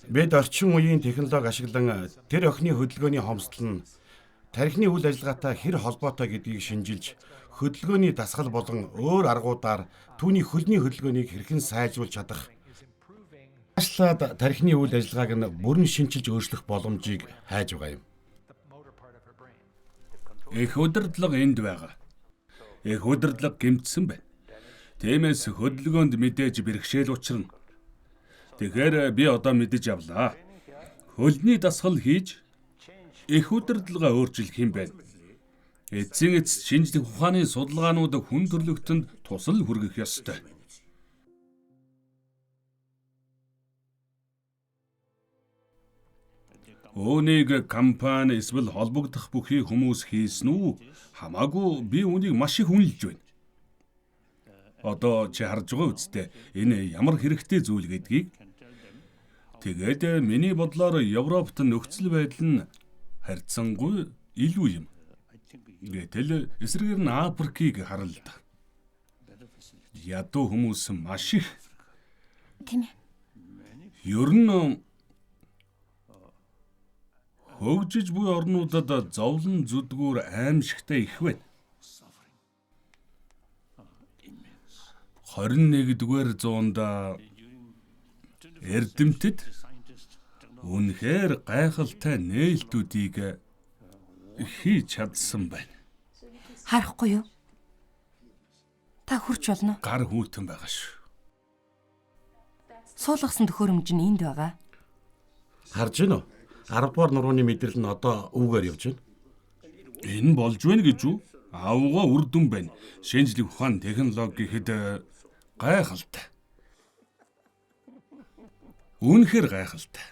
Бид орчин үеийн технологи ашиглан тэр охины хөдөлгөөний хомсдол нь тархины үйл ажиллагаатай хэр холбоотой гэдгийг шинжилж хөдөлгөөний дасгал болон өөр аргуудаар түүний хөлний хөдөлгөөнийг хэрхэн сайжруулж чадах, цаашлаад тархины үйл ажиллагааг нь бүрэн шинчилж өөрчлөх боломжийг хайж байгаа юм. Их удирдлага энд байгаа. Их удирдлага гэмтсэн байна. Тиймээс хөдөлгөөнд мэдээж бэрхшээл учрна. Тэгэхээр би одоо мэдэж авлаа. Хөлний дасгал хийж их удирдлагаа өөрчилөх юм байна. Эцсийн эцэст шинжлэх ухааны судалгаанууд хүн төрлөختөнд тусал хүргэх ёстой. Үүнийг компани эсвэл холбогдох бүхий хүмүүс хийсэн үү? Хамаагүй би үүнийг маш их үнэлж байна. Одоо чи харж байгаа үсттэй энэ ямар хэрэгтэй зүйл гэдгийг. Тэгээд миний бодлоор Европт нөхцөл байдал нь харьцангуй илүү юм. Гэтэл эсрэгээр нь Африкийг харъя л да. Ядуу хүмүүс маш их. Тийм ээ. Ер нь хөгжиж буй орнуудад зовлон зүдгүүр аимшигтай их байна. 21-р зуунд эрдэмтэд үнэхээр гайхалтай нээлтүүдийг хийж чадсан байна. Харахгүй юу? Та хүрч болно. Гар хүйтэн байгаа шүү. Суулгасан төхөөрөмж нь энд байгаа. Харж гинөө. 10 дугаар нурууны мэдрэл нь одоо үүгээр явж байна. Энэ болж байна гэж үү? Авгаа үр дүн байна. Шинжлэх ухаан технологи гэхэд гайхалтай. Үнэхээр гайхалтай.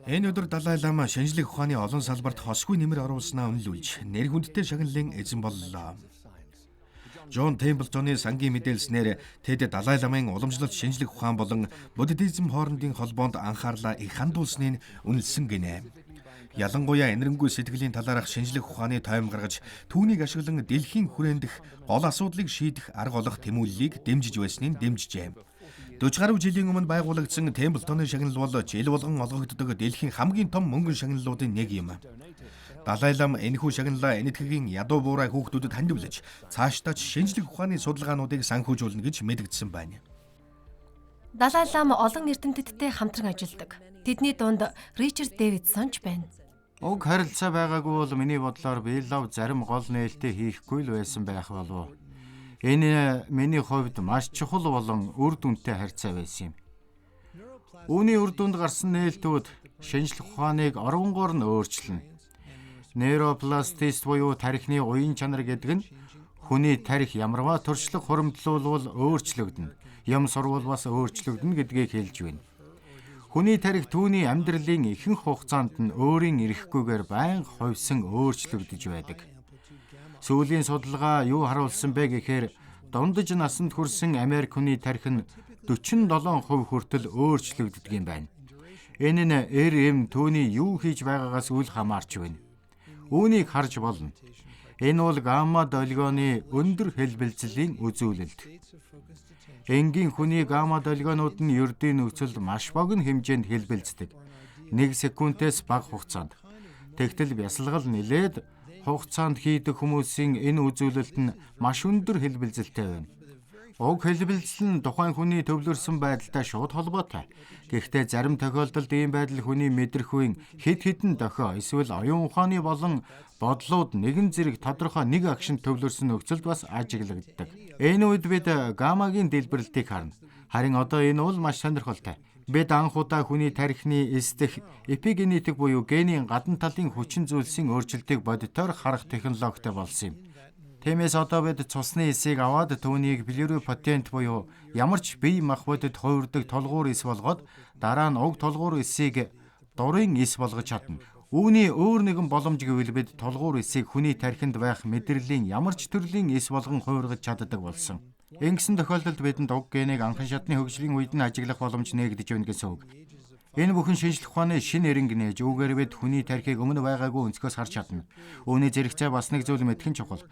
Энэ өдөр Далай лама шинжлэх ухааны олон салбарт хосгүй нэмэр оруулснаа үнэлүүлж, нэр хүндтэй шагналын эзэн боллоо. Джон Темплтоны сангийн мэдээлснээр тэд Далай ламын уламжлалт шинжлэх ухаан болон буддизм хоорондын холбоонд анхаарлаа их хандуулсныг үнэлсэн гинэ. Ялангуяа энэрэнгүй сэтгэлийн талаарх шинжлэх ухааны тойм гаргаж, түүнийг ашиглан дэлхийн хүрээн дэх гол асуудлыг шийдэх арга олох тэмүүллийг дэмжиж байсныг дэмжижээ. 40 гаруй жилийн өмнө байгуулагдсан Темплтоны шагнал бол жил болгон олгогддог дэлхийн хамгийн том мөнгөн шагналуудын нэг юм. Далай лам энэхүү шагналаа энэтхэгийн ядуу буурай хүүхдүүдэд хандивлаж, цаашдаа ч шинжлэх ухааны судалгаануудыг санхүүжүүлнэ гэж мэдэгдсэн байна. Далай лам олон эрдэмтдтэй хамтран ажилладаг. Тэдний дунд Ричард Дэвидсон ч байна. Уг харилцаа байгаагүй бол миний бодлоор Биллав зарим гол нээлтээ хийхгүй л байсан байх болов. Энэ миний хувьд маш чухал болон үр дүнтэй харилцаа байсан юм. Үүний үр дүнд гарсан нээлтүүд шинжлэх ухааныг оронгоор нь өөрчилнө. Нейропластист буюу тархины уян чанар гэдэг нь хүний тархи ямарваа туршлага хуримтлуулвал өөрчлөгдөнө. Юм сурвал бас өөрчлөгдөнө гэдгийг хэлж байна. Хүний тархи түүний амьдралын ихэнх хугацаанд нь өөрийн эрэхгүйгээр байнга ховсон өөрчлөгдөж байдаг. Сүүлийн судалгаа юу харуулсан бэ гэхээр дундаж насанд хүрсэн Америк хүний тархи нь 47% хүртэл өөрчлөгддөг юм байна. Энэ нь түүний юу хийж байгаагаас үл хамаарч байна. Үүнийг харж болно. Энэ бол гамма долгионы өндөр хэлбэлзлийн үзүүлэлт. Энгийн хүний гамма долгионууд нь ердийн нөхцөлд маш богино хэмжээнд хэлбэлздэг. 1 секундээс бага хугацаанд. Тэгтэл бясалгал нэлээд хугацаанд хийдэг хүмүүсийн энэ үзүүлэлт нь маш өндөр хэлбэлзэлтэй байна. Уг хэлбэлзэл нь тухайн хүний төвлөрсөн байдалтай шууд холбоотой. Гэхдээ зарим тохиолдолд ийм байдал хүний мэдрэх үеийн хэд хэдэн дохио эсвэл оюун ухааны болон бодлууд нэгэн зэрэг тодорхой нэг агшин төвлөрсөн нөхцөлд бас ажиглагддаг. Энэ үед бид гаммагийн дэлбэрэлтийг харна. Харин одоо энэ бол маш сонирхолтой. Бид анх удаа хүний тархины эс дэх эпигенетик буюу генийн гадна талын хүчин зүйлсийн өөрчлөлтийг бодитоор харах технологитой болсон юм. Тиймээс одоо бид цусны эсийг аваад түүнийг плюрипотент буюу ямар ч бие махбодод хувирдаг толгуур эс болгоод дараа нь уг толгуур эсийг дурын эс болгож чадна. Үүний өөр нэгэн боломж гэвэл бид толгуур эсийг хүний тархинд байх мэдрэлийн ямар ч төрлийн эс болгон хувиргаж чаддаг болсон. Ингэсэн тохиолдолд бидэнд уг генийг анхан шатны хөгжлийн үед нь ажиглах боломж нээгдэж байна гэсэн үг. Энэ бүхэн шинжлэх ухааны шинэ эренг нээж үүгээр бид хүний тархийг өмнө байгаагүй өнцгөөс харж чадна. Үүний зэрэгцээ бас нэг зүйл мэдхэн чухал.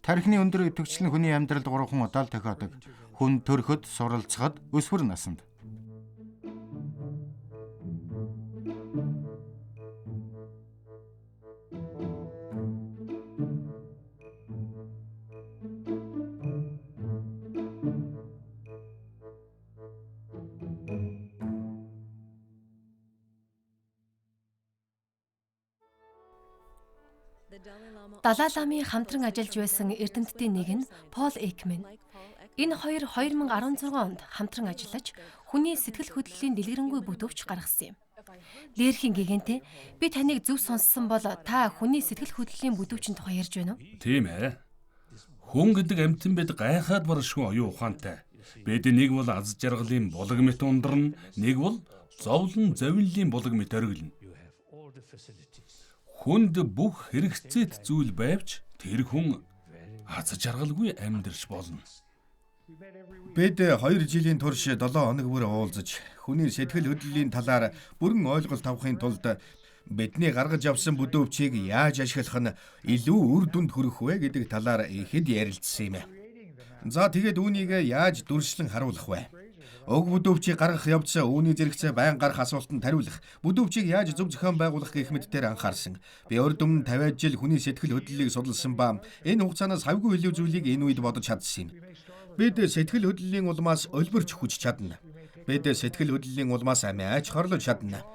Тархины өндөр идэвхжил нь хүний амьдралд 3 удаал тохиодог. Хүн төрөхөд, суралцахад, өсвөр наснд. Далай ламын хамтран ажиллаж байсан эрдэмтдийн нэг нь Пол Экмен. Энэ хоёр 2016 онд хамтран ажиллаж хүний сэтгэл хөдлөлийн дэлгэрэнгүй бүтэвч гаргасан юм. Лерхийн гигэнтэй би таныг зөв сонссон бол та хүний сэтгэл хөдлөлийн бүтэвчийн тухай ярьж байна уу? Тийм ээ. Хүн гэдэг амьтан бид гайхаад баршгүй оюун ухаантай. Бид нэг бол аз жаргалын булаг мэт ундарна, нэг бол зовлон завинлын булаг мэт оргилно. Хүнд бүх хэрэгцээт зүйл байвч тэр хүн аз жаргалгүй амьдарч болно. Бид 2 жилийн турш 7 хоног бүр уулзаж хүний сэтгэл хөдлөлийн талаар бүрэн ойлголт авахын тулд бидний гаргаж авсан бүдүүвчийг яаж ашиглах нь илүү үр дүнд хүрэх вэ гэдэг талаар ихэд ярилцсан юм. За тэгээд үүнийг яаж дүрслэн харуулах вэ? Уг бүдүүвчийг гаргах явцаа үүний зэрэгцээ байн гарах асуултанд хариулах, бүдүүвчийг яаж зөв зохион байгуулах гэх мэт дээр анхаарсан. Би урд өмнө 50 жил хүний сэтгэл хөдлөлийг судалсан ба энэ хугацаанаас хавьгүй илүү зүйлийг энэ үед бодож чадсан юм. Бид сэтгэл хөдлөлийн улмаас өлбөрч хүч чадна. Бид сэтгэл хөдлөлийн улмаас амиач хорлож чадна.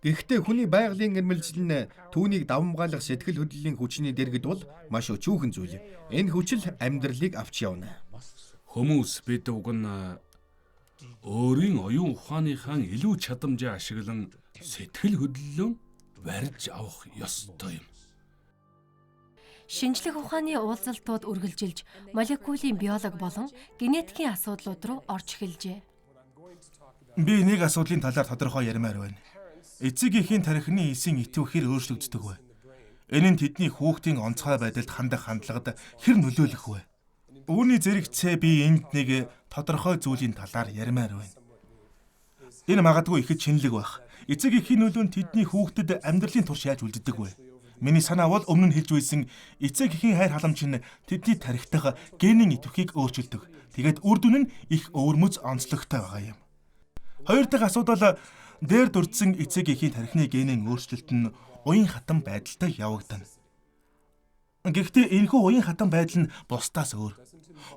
Гэхдээ хүний байгалийн ирмэлзэл нь түүнийг давмгаалах сэтгэл хөдлөлийн хүчний дэргэд бол маш өчүүхэн зүйл. Энэ хүч л амьдралыг авч явна. Хүмүүс бид уг нь өөрийн оюун ухааныхаа илүү чадамжаа ашиглан сэтгэл хөдлөлөө барьж авах ёстой юм. Шинжлэх ухааны уулзалтууд үргэлжилж молекулын биолог болон генетикийн асуудлууд руу орж эхэлжээ. Би нэг асуудлын талаар тодорхой ярмаар байна. Эцэг эхийн тархины эсийн итвэх хэр өөрчлөгддөг вэ? Энэ нь тэдний хүүхдийн онцгой байдалд хандах хандлагад хэр нөлөөлөх вэ? Үүний зэрэгцээ би энд нэг тодорхой зүйлийн талаар ярмаар байна. Энэ магадгүй ихэд шинэлэг байх. Эцэг эхийн нөлөө нь тэдний хүүхдэд амьдралын турш яаж үлддэг вэ? Миний санаа бол өмнө нь хэлж байсан эцэг эхийн хайр халамж нь тэдний тархитах генийн итвэхийг өөрчилдөг. Тэгээд үр дүн нь их өвөрмөц онцлогтой байгаа юм. Хоёр дахь асуудал дээр дурдсан эцэг эхийн тархины генийн өөрчлөлт нь уян хатан байдалтай явагдана. Гэхдээ энэхүү уян хатан байдал нь бусдаас өөр.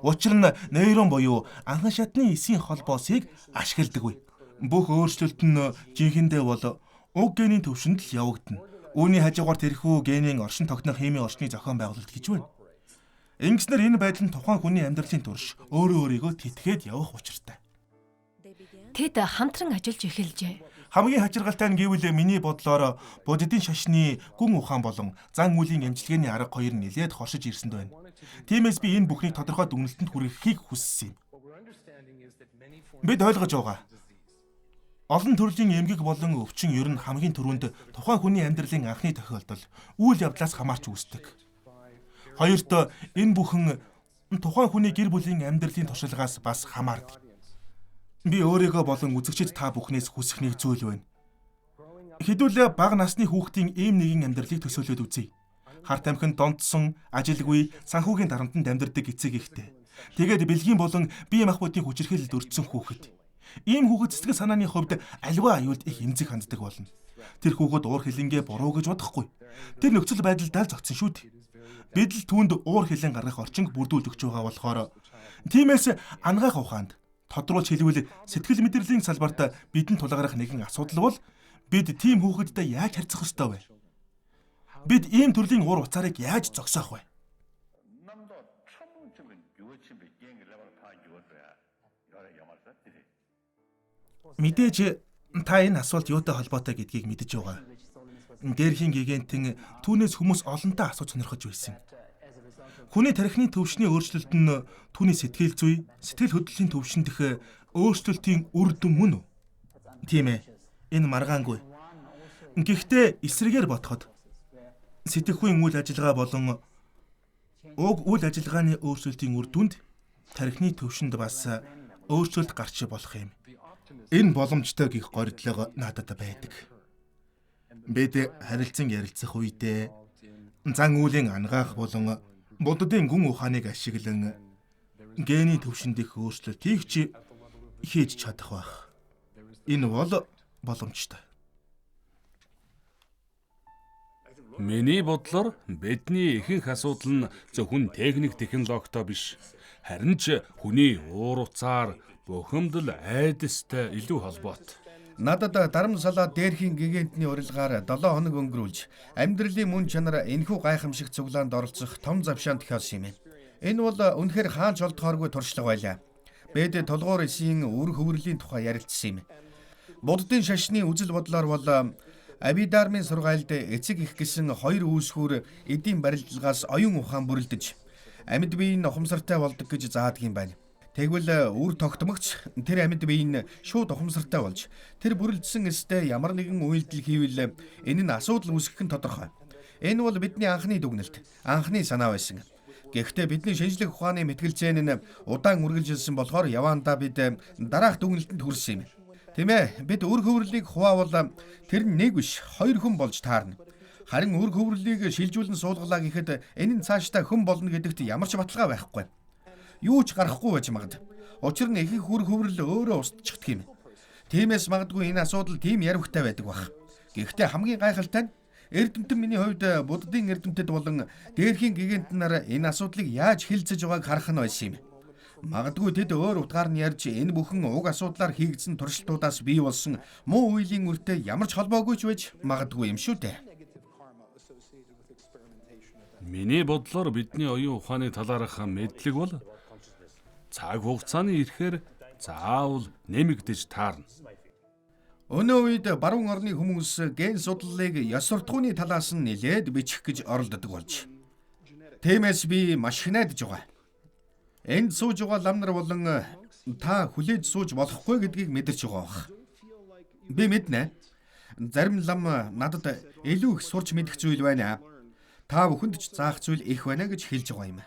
Учир нь нейрон буюу анхан шатны эсийн холбоосыг ашигладаггүй. Бүх өөрчлөлт нь жинхэнэ бол уг генийн төвшөнд л явагдана. Үүний хажуугаар тэрхүү генийн оршин тогтнох химийн орчны зохион байгуулалт гэж байна. Ингэснээр энэ байдал нь тухайн хүний амьдралын турш өөрөө өөрийгөө тэтгээд явах учиртай. Тэд хамтран ажиллаж эхэлжээ. Хамгийн хачиргалтай нь гэвэл миний бодлоор буддийн шашны гүн ухаан болон зан үйлийн амжилтгааны арга хоёр нэлээд хоршиж ирсэнд байна. Тиймээс би энэ бүхнийг тодорхой дүгнэлтэнд хүргэхийг хүссэн юм. Бид ойлгож байгаа. Олон төрлийн эмгэг болон өвчин ер нь хамгийн түрүүнд тухайн хүний амьдралын анхны тохиолдол, үйл явдлаас хамаарч үүсдэг. Хоёрт энэ бүхэн тухайн хүний гэр бүлийн амьдралын туршлагаас бас хамаардаг. Би өөрийгөө болон үзэгчид та бүхнээс хүсэх нэг зүйл байна. Хэдүүлээ бага насны хүүхдийн ийм нэгэн амьдралыг төсөөлөд үзье. Харт амхинд донтсон, ажилгүй, санхүүгийн дарамтанд амьдардаг эцэг эхтэй. Тэгээд бэлгийн болон бие махбодын хүчирхийлэлд өртсөн хүүхэд. Ийм хүүхэд сэтгэл санааны хувьд аливаа аюулд их эмзэг ханддаг болно. Тэр хүүхэд уур хилэнгээ буруу гэж бодохгүй. Тэр нөхцөл байдалд зогтсон шүү дээ. Бид л түүнд уур хилэн гаргах орчинг бүрдүүлж өгч байгаа болохоор тиймээс ангаах ухаанд тодруулж хэлвэл сэтгэл мэдрэлийн салбарт бидэнд тулгарах нэгэн асуудал бол бид тийм хүүхэдтэй яаж харьцах ёстой вэ? Бид ийм төрлийн уур уцаарыг яаж зогсоох вэ? Мэдээж та энэ асуулт юутай холбоотой гэдгийг мэдэж байгаа. Дээрхийн гигантын түүнээс хүмүүс олонтаа асууж сонирхож байсан. Хүний тархины төвшний өөрчлөлт нь түүний сэтгэл зүй, сэтгэл хөдлөлийн төвшин дэх өөрчлөлтийн үр дүн мөн үү? Тийм ээ. Энэ маргаангүй. Гэхдээ эсрэгээр бодоход сэтгэхүйн үйл ажиллагаа болон уг үйл ажиллагааны өөрчлөлтийн үр дүнд тархины төвшөнд бас өөрчлөлт гарч болох юм. Энэ боломжтой гих гордлого надад байдаг. Бид харилцан ярилцах үедээ зан үйлийн ангаах болон буддын гүн ухааныг ашиглан гений төвшөнд их өөрчлөлтийг ч хийж чадах байх. Энэ бол боломжтой. Миний бодлоор бидний ихэнх асуудал нь зөвхөн техник технологитой биш, харин ч хүний уур уцаар бухимдал айдастай илүү холбоотой. Надад дарамсалаа дээрхийн гигантны урилгаар 7 хоног өнгөрүүлж амьдралын мөн чанар энэхүү гайхамшиг цуглаанд оролцох том завшаан тохиолсон юм. Энэ бол үнэхээр хааж олдохооргүй туршлага байлаа. Бид толгуур эсийн үр хөврөлийн тухай ярилцсан юм. Буддын шашны үзэл бодлоор бол Абидармын сургаалд эцэг их гэсэн хоёр үүсгүүр эдийн барилдлагаас оюун ухаан бүрэлдэж амьд бие нь ухамсартай болдог гэж заадаг юм байна. Тэгвэл үр тогтмогч тэр амьд бие нь шууд ухамсартай болж тэр бүрэлдсэн эстэй ямар нэгэн үйлдэл хийвэл энэ нь асуудал үүсгэх нь тодорхой. Энэ бол бидний анхны дүгнэлт, анхны санаа байсан. Гэхдээ бидний шинжлэх ухааны мэтгэлцээн нь удаан үргэлжилсэн болохоор явандаа бид дараах дүгнэлтэнд хүрсэн юм. Тийм ээ, бид үр хөврөлийг хуваавал тэр нь нэг биш, хоёр хүн болж таарна. Харин үр хөврөлийг шилжүүлэн суулгалаа гэхэд энэ нь цаашдаа хүн болно гэдэгт ямар ч баталгаа байхгүй. Юу ч гарахгүй байж магад. Учир нь ихэнх үр хөврөл өөрөө устчихдаг юм. Тиймээс магадгүй энэ асуудал тийм яривхтай байдаг баг. Гэхдээ хамгийн гайхалтай нь эрдэмтэн миний хувьд буддын эрдэмтэд болон дээрхийн гигант нар энэ асуудлыг яаж хилцэж байгааг харах нь байсан юм. Магадгүй тэд өөр утгаар нь ярьж энэ бүхэн уг асуудлаар хийгдсэн туршилтуудаас бий болсон муу үеийн үртэй ямар ч холбоогүй ч байж магадгүй юм шүү дээ. Миний бодлоор бидний оюун ухааны талаарх мэдлэг бол цаг хугацааны ирэхээр заавал нэмэгдэж таарна. Өнөө үед баруун орны хүмүүс ген судлалыг ёс суртахууны талаас нь нэлээд бичих гэж оролддог болж. Тиймээс би маш их найдаж байгаа. Энд сууж байгаа лам нар болон та хүлээж сууж болохгүй гэдгийг мэдэрч байгаа бах. Би мэднэ. Зарим лам надад илүү их сурч мэдэх зүйл байна. Та бүхэнд ч заах зүйл их байна гэж хэлж байгаа юм.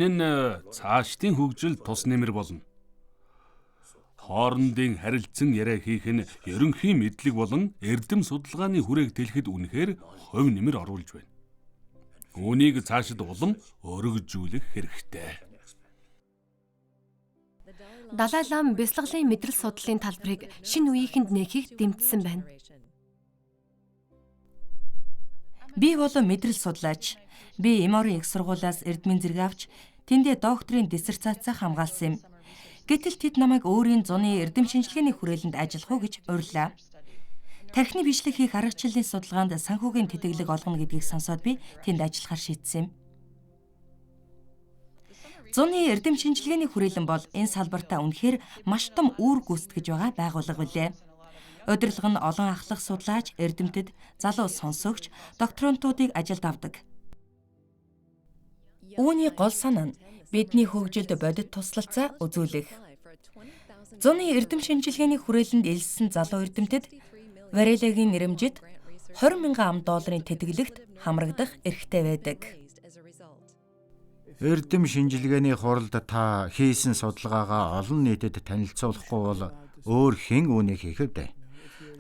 Энэ нь цаашдын хөгжилд тус нэмэр болно. Хоорондын харилцан яриа хийх нь ерөнхий мэдлэг болон эрдэм судалгааны хүрээг тэлэхэд үнэхээр хувь нэмэр оруулж байна. Үүнийг цаашид улам өргөжүүлэх хэрэгтэй. Далай лам бяцлаглалын мэдрэл судлалын талбарыг шинэ үеийнхэнд нээхийг дэмжсэн байна. Би болон мэдрэл судлаач. Би Эморийн их сургуулиас эрдмийн зэрэг авч тэндээ докторийн диссертацаа хамгаалсан юм. Гэтэл тэд намайг өөрийн зуны эрдэм шинжилгээний хүрээлэнд ажиллах уу гэж урьлаа. Тархины бичлэг хийх аргачлалын судалгаанд санхүүгийн тэтгэлэг олгоно гэдгийг сонсоод би тэнд ажиллахаар шийдсэн юм. Зуны эрдэм шинжилгээний хүрээлэн бол энэ салбартаа үнэхээр маш том үүрэг гүйцэтгэж байгаа байгууллага билээ. Удирдлага нь олон ахлах судлаач, эрдэмтэд, залуу сонсогч, докторантуудыг ажилд авдаг. Үүний гол санаа нь бидний хөгжилд бодит туслалцаа үзүүлэх. Зуны эрдэм шинжилгээний хүрээлэнд элссэн залуу эрдэмтэд Варелагийн нэрэмжит $20,000 тэтгэлэгт хамрагдах эрхтэй байдаг. Эрдэм шинжилгээний хуралд та хийсэн судалгаагаа олон нийтэд танилцуулахгүй бол өөр хэн үүнийг хийх вэ?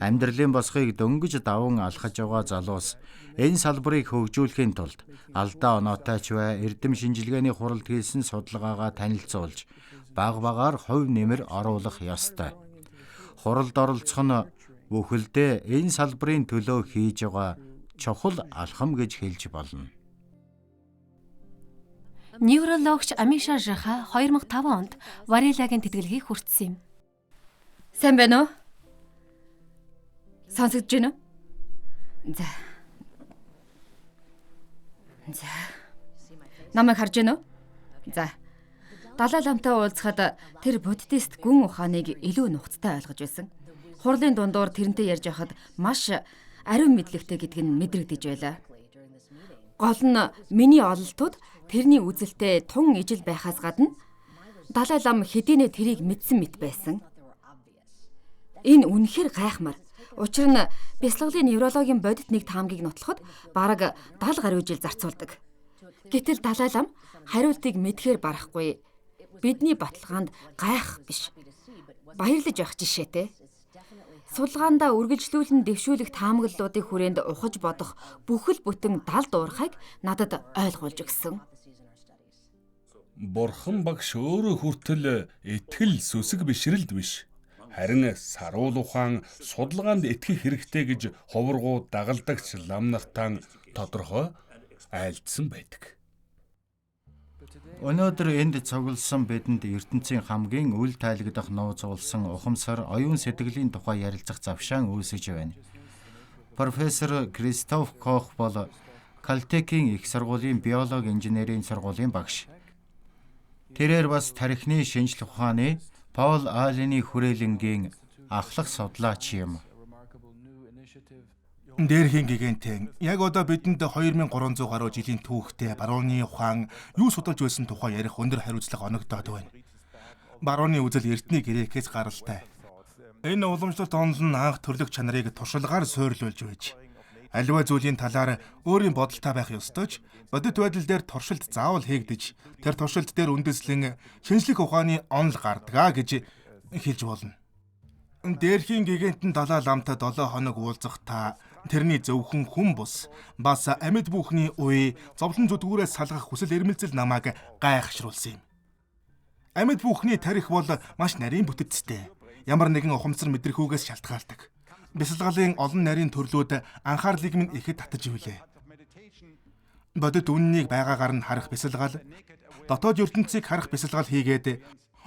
Амьдралын босхийг дөнгөж даван алхаж байгаа залуус энэ салбарыг хөгжүүлэхийн тулд алдаа оноотой ч бай эрдэм шинжилгээний хуралд хийсэн судалгаагаа танилцуулж баг багаар хувь нэмэр оруулах ёстой. Хуралд оролцох нь бүхэлдээ энэ салбарын төлөө хийж байгаа чухал алхам гэж хэлж болно. Неврологч Амиша Жаха 2005 онд Варелагийн тэтгэлгийг хүртсэн юм. Сайн байна уу? Сонсогдож байна уу? За. Намайг харж байна уу? За. Далай ламтай уулзахад тэр буддист гүн ухааныг илүү нухацтай ойлгож байсан. Хурлын дундуур тэрнтэй ярьж байхад маш ариун мэдлэгтэй гэдг нь мэдрэгдэж байлаа. Гол нь миний ололтууд тэрний үзэлтэй тун ижил байхаас гадна Далай лам хэдийнэ тэрийг мэдсэн мэт байсан. Энэ үнэхээр гайхмар. Учир нь бясалгалын неврологийн бодит нэг таамгийг нотлоход бараг 70 гаруй жил зарцуулдаг. Гэтэл Далай лам хариултыг мэдхээр барахгүй. Бидний баталгаанд гайх биш. Баярлаж явах жишээтэй. Судалгаандаа үргэлжлүүлэн дэвшүүлэх таамаглалуудын хүрээнд ухаж бодох бүхэл бүтэн 70 дуурхайг надад ойлгуулж өгсөн. Бурхан багш өөрөө хүртэл итгэл сүсэг бишрэлд биш. Харин саруул ухаан судалгаанд итгэх хэрэгтэй гэж ховоргуу дагалдагч лам нартаа тодорхой айлдсан байдаг. Өнөөдөр энд цугласан бидэнд ертөнцийн хамгийн үл тайлгдах нууц уулсан ухамсар оюун сэтгэлийн тухай ярилцах завшаан үүсэж байна. Профессор Кристоф Кох бол Калтекийн их сургуулийн биологи инженерийн сургуулийн багш. Тэрээр бас тархины шинжлэх ухааны Пол Аллений хүрээлэнгийн ахлах судлаач юм. Дээрхийн гигантен яг одоо бидэнд 2300 гаруй жилийн түүхтэй барууны ухаан юу судалж байсан тухай ярих өндөр хариуцлага оногдоод байна. Барууны үзэл эртний грекээс гаралтай. Энэ уламжлалт онол нь анх төрлөх чанарыг туршилгаар суйрлуулж байж. Аливаа зүйлийн талаар өөрийн бодолтой байх ёстой ч бодит байдал дээр туршилт заавал хийгдэж, тэр туршилт дээр үндэслэн шинжлэх ухааны онол гардгаа гэж хэлж болно. Дээрхийн гигантен Далай ламтай 7 хоног уулзах та тэрний зөвхөн хүн бус бас амьд бүхний уй зовлон зүдгүүрээс салгах хүсэл эрмэлзэл намайг гайхшруулсан юм. Амьд бүхний тарих бол маш нарийн бүтэцтэй. Ямар нэгэн ухамсар мэдрэх үгээс шалтгаалдаг. Бясалгалын олон нарийн төрлүүд анхаарлыг минь ихэд татаж ивлээ. Бодит үннийг байгаагаар нь харах бясалгал, дотоод ертөнцийг харах бясалгал хийгээд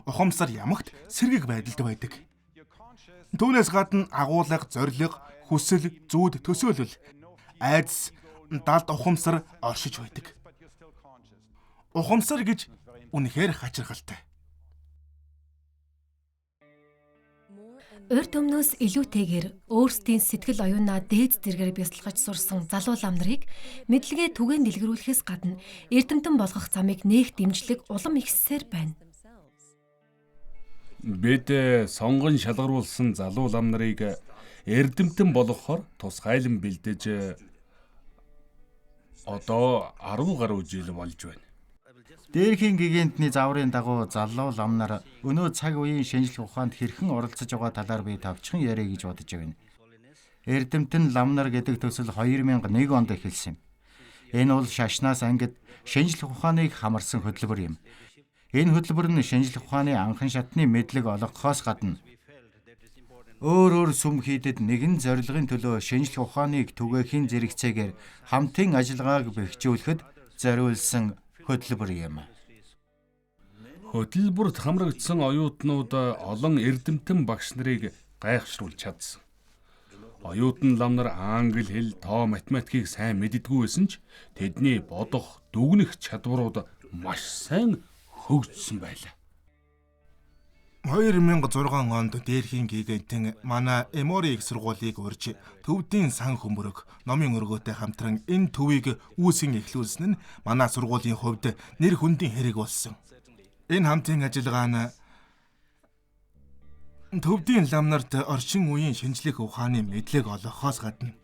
ухамсар ямагт сэргэг байдалд байдаг. Түүнээс гадна агуулга, зориг, хүсэл, зүүд, төсөөлөл, айдас, далд ухамсар оршиж байдаг. Ухамсар гэж үнэхээр хачиргалтай. Урд өмнөөс илүүтэйгээр өөрсдийн сэтгэл оюунаа дээд зэргээр бясалгаж сурсан залуу лам нарыг мэдлэгээ түгээн дэлгэрүүлэхээс гадна эрдэмтэн болгох замыг нээх дэмжлэг улам ихсээр байна. Бид сонгон шалгаруулсан залуу лам нарыг эрдэмтэн болгохоор тусгайлан бэлдэж одоо 10 гаруй жил болж байна. Дээрхийн гигантны заврын дагуу залуу лам нар өнөө цаг үеийн шинжлэх ухаанд хэрхэн оролцож байгаа талаар би тавчхан ярэ гэж бодож байна. Эрдэмтэн лам нар гэдэг төсөл 2001 онд эхэлсэн юм. Энэ бол шашнаас ангид шинжлэх ухааныг хамарсан хөтөлбөр юм. Энэ хөтөлбөр нь шинжлэх ухааны анхан шатны мэдлэг олгохоос гадна өөр сүм хийдэд нэгэн зорилгын төлөө шинжлэх ухааныг түгээхийн зэрэгцээгээр хамтын ажиллагааг бэхжүүлэхэд зориулсан хөтөлбөр юм. Хөтөлбөрт хамрагдсан оюутнууд олон эрдэмтэн багш нарыг гайхшруулж чадсан. Оюутан лам нар англи хэл, тоо, математикийг сайн мэддэггүй байсан ч тэдний бодох, дүгнэх чадварууд маш сайн хөгжсөн байлаа. 2006 онд дээрхийн гигантен манай Эмори их сургуулийг урьж төвдийн сан хөмбөрөг номын өргөөтэй хамтран энэ төвийг үүсгэн эхлүүлсэн нь манай сургуулийн хувьд нэр хүндийн хэрэг болсон. Энэ хамтын ажиллагаа нь төвдийн лам нарт орчин үеийн шинжлэх ухааны мэдлэг олгохоос гадна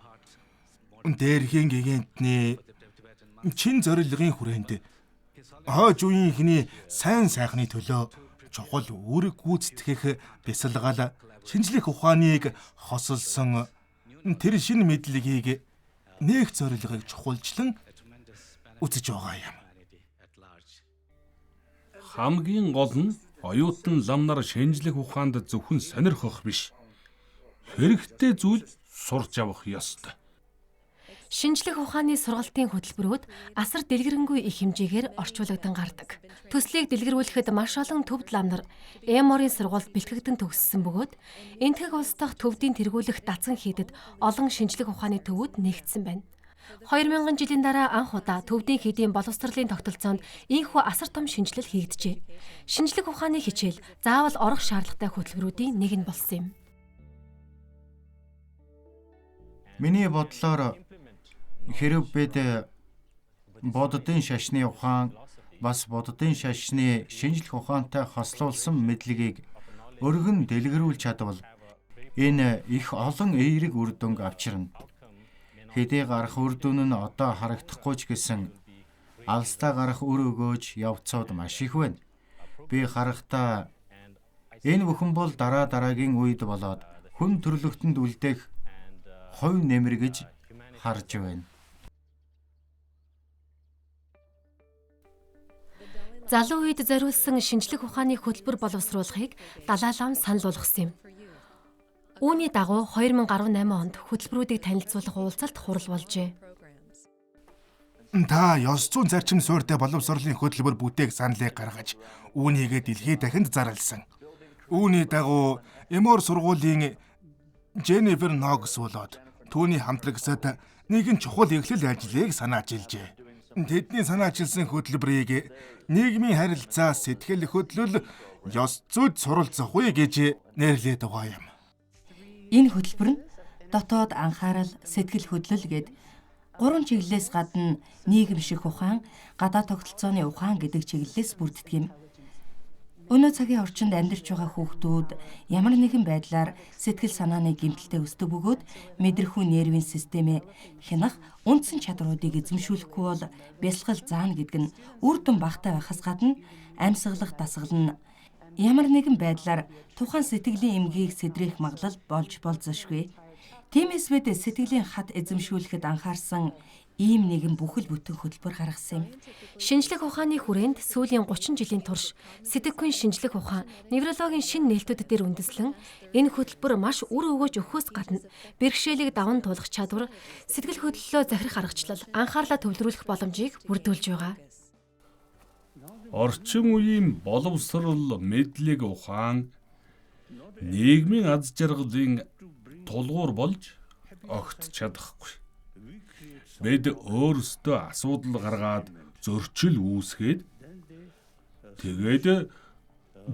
дээрхийн гигантны чин зорилгын хүрээнд хойж үеийнхний сайн сайхны төлөө чухал үүрэг гүйцэтгэх бясалгал шинжлэх ухааныг хосолсон тэр шинэ мэдлэгийг нээх зорилгыг чухалчлан үзэж байгаа юм. Хамгийн гол нь оюутан лам нар шинжлэх ухаанд зөвхөн сонирхох биш, хэрэгтэй зүйл сурч авах ёстой. Шинжлэх ухааны сургалтын хөтөлбөрүүд асар дэлгэрэнгүй их хэмжээгээр орчуулгдан гардаг. Төслийг дэлгэрүүлэхэд маш олон төвд лам нар Эморийн сургуульд бэлтгэгдэн төгссөн бөгөөд энтгэх улс дахь төвдийн тэргүүлэх дацан хийдэд олон шинжлэх ухааны төвүүд нэгдсэн байна. 2000 жилийн дараа анх удаа төвдийн хэдийн боловсролын тогтолцоонд ийхүү асар том шинжилэл хийгджээ. Шинжлэх ухааны хичээл заавал орох шаардлагатай хөтөлбөрүүдийн нэг нь болсон юм. Миний бодлоор хэрэг бид боддын шашны ухаан бас боддын шашны шинжлэх ухаантай хослуулсан мэдлэгийг өргөн дэлгэрүүлж чадвал энэ их олон эерэг үр дүнг авчирна. Хэдий гарах үр дүн нь одоо харагдахгүй ч гэсэн алстаа гарах үр өгөөж явцууд маш их байна. Би харахтаа энэ бүхэн бол дараагийн үед болоод хүн төрлөختөнд үлдээх хувь нэмэр гэж харж байна. Залуу үед зориулсан шинжлэх ухааны хөтөлбөр боловсруулахыг Далай лам санал болгосон юм. Үүний дагуу 2018 онд хөтөлбөрүүдийг танилцуулах уулзалт хурал болжээ. Та ёс зүйн зарчим суурьтай боловсролын хөтөлбөр бүтээх саналыг гаргаж үүнийгээ дэлхийд дахинд зарласан. Үүний дагуу Эмор сургуулийн Jennifer Knox болоод түүний хамтлагсад нэгэн чухал эхлэл ажлыг санаачилжээ. Тэдний санаачилсан хөтөлбөрийг нийгмийн харилцаа сэтгэл хөдлөл ёс зүйд суралцах үе гэж нэрлэдэг байгаа юм. Энэ хөтөлбөр нь дотоод анхаарал, сэтгэл хөдлөл гэд 3 чиглэлээс гадна нийгэмших ухаан, гадаад тогтолцооны ухаан гэдэг чиглэлээс бүрддэг юм. Өнөө цагийн орчинд амьдарч байгаа хүүхдүүд ямар нэгэн байдлаар сэтгэл санааны гэмтэлтэй өсдөг бөгөөд мэдрэхүй нервийн системээ хянах үндсэн чадруудыг эзэмшүүлэхгүй бол бясалгал заана гэдэг нь үр дүн багтаа байхаас гадна амьсгалах дасгал нь ямар нэгэн байдлаар тухайн сэтгэлийн эмгийг сэдрэх магадлал болж болзошгүй. Тиймээс бид сэтгэлийн хат эзэмшүүлэхэд анхаарсан ийм нэгэн бүхэл бүтэн хөтөлбөр гаргасан юм. Шинжлэх ухааны хүрээнд сүүлийн 30 жилийн турш сэтгэхүйн шинжлэх ухаан, неврологийн шинэ нээлтүүд дээр үндэслэн энэ хөтөлбөр маш үр өгөөж өгөхөөс гадна бэрхшээлийг даван туулах чадвар, сэтгэл хөдлөлөө захирах аргачлал, анхаарлаа төвлөрүүлэх боломжийг бүрдүүлж байгаа. Орчин үеийн боловсрол мэдлэг ухаан нийгмийн аз жаргалын тулгуур болж огт чадахгүй. Бид өөрсдөө асуудал гаргаад зөрчил үүсгээд тэгээд